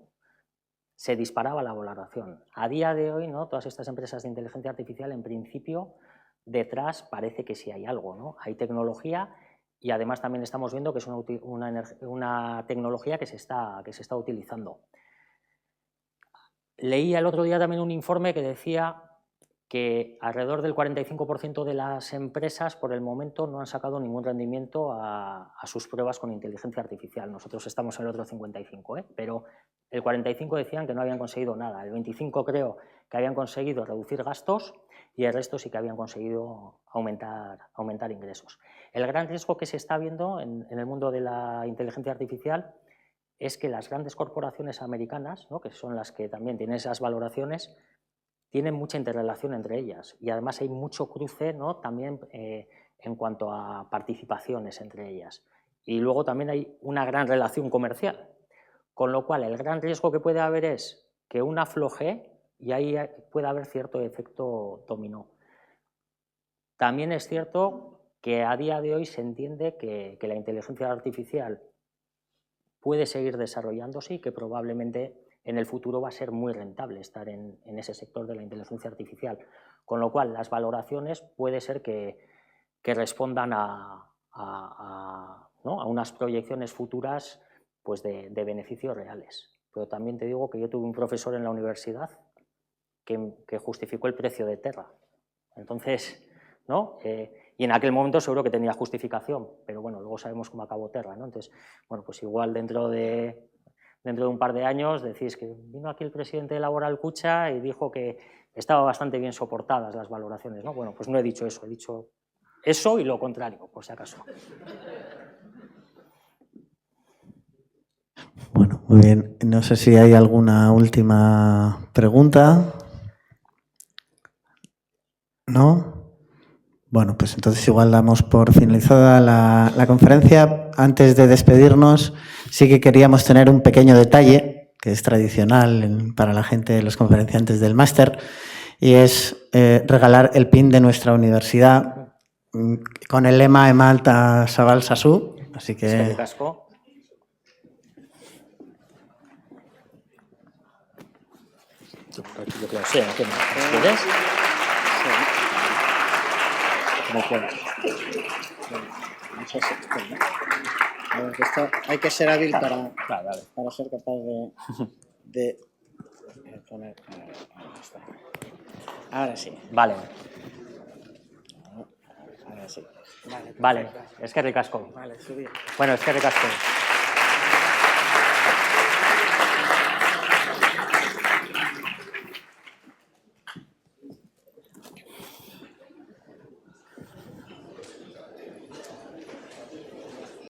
se disparaba la valoración. A día de hoy, ¿no? Todas estas empresas de inteligencia artificial, en principio, detrás parece que sí hay algo, ¿no? Hay tecnología y además también estamos viendo que es una tecnología que se está utilizando. Leí el otro día también un informe que decía que alrededor del 45% de las empresas por el momento no han sacado ningún rendimiento a sus pruebas con inteligencia artificial. Nosotros estamos en el otro 55%, pero el 45% decían que no habían conseguido nada. El 25% creo que habían conseguido reducir gastos y el resto sí que habían conseguido aumentar ingresos. El gran riesgo que se está viendo en el mundo de la inteligencia artificial es que las grandes corporaciones americanas, ¿no? Que son las que también tienen esas valoraciones, tienen mucha interrelación entre ellas y además hay mucho cruce, ¿no? También en cuanto a participaciones entre ellas. Y luego también hay una gran relación comercial, con lo cual el gran riesgo que puede haber es que una afloje y ahí puede haber cierto efecto dominó. También es cierto que a día de hoy se entiende que la inteligencia artificial puede seguir desarrollándose y que probablemente en el futuro va a ser muy rentable estar en ese sector de la inteligencia artificial, con lo cual las valoraciones puede ser que respondan a unas proyecciones futuras pues de beneficios reales. Pero también te digo que yo tuve un profesor en la universidad que justificó el precio de Terra. Entonces, ¿no? Y en aquel momento seguro que tenía justificación, pero bueno, luego sabemos cómo acabó Terra, ¿no? Entonces, bueno, pues igual dentro de un par de años decís que vino aquí el presidente de Laboral Kutxa y dijo que estaba bastante bien soportadas las valoraciones, ¿no? Bueno, pues no he dicho eso, he dicho eso y lo contrario, por si acaso. Bueno, Muy bien. No sé si hay alguna última pregunta. ¿No? Bueno, pues entonces igual damos por finalizada la conferencia. Antes de despedirnos, sí que queríamos tener un pequeño detalle, que es tradicional para la gente, los conferenciantes del máster, y es regalar el pin de nuestra universidad con el lema Emalta Sabal Sasu. Así que... Eskerrik asko. Aquí yo creo, sí, aquí no. ¿Puedes? No puedes. A ver, esto hay que ser hábil para ser capaz de poner... Ahora sí. Vale. Ahora sí. Vale. Eskerrik asko. Vale, subir. Bueno, eskerrik asko.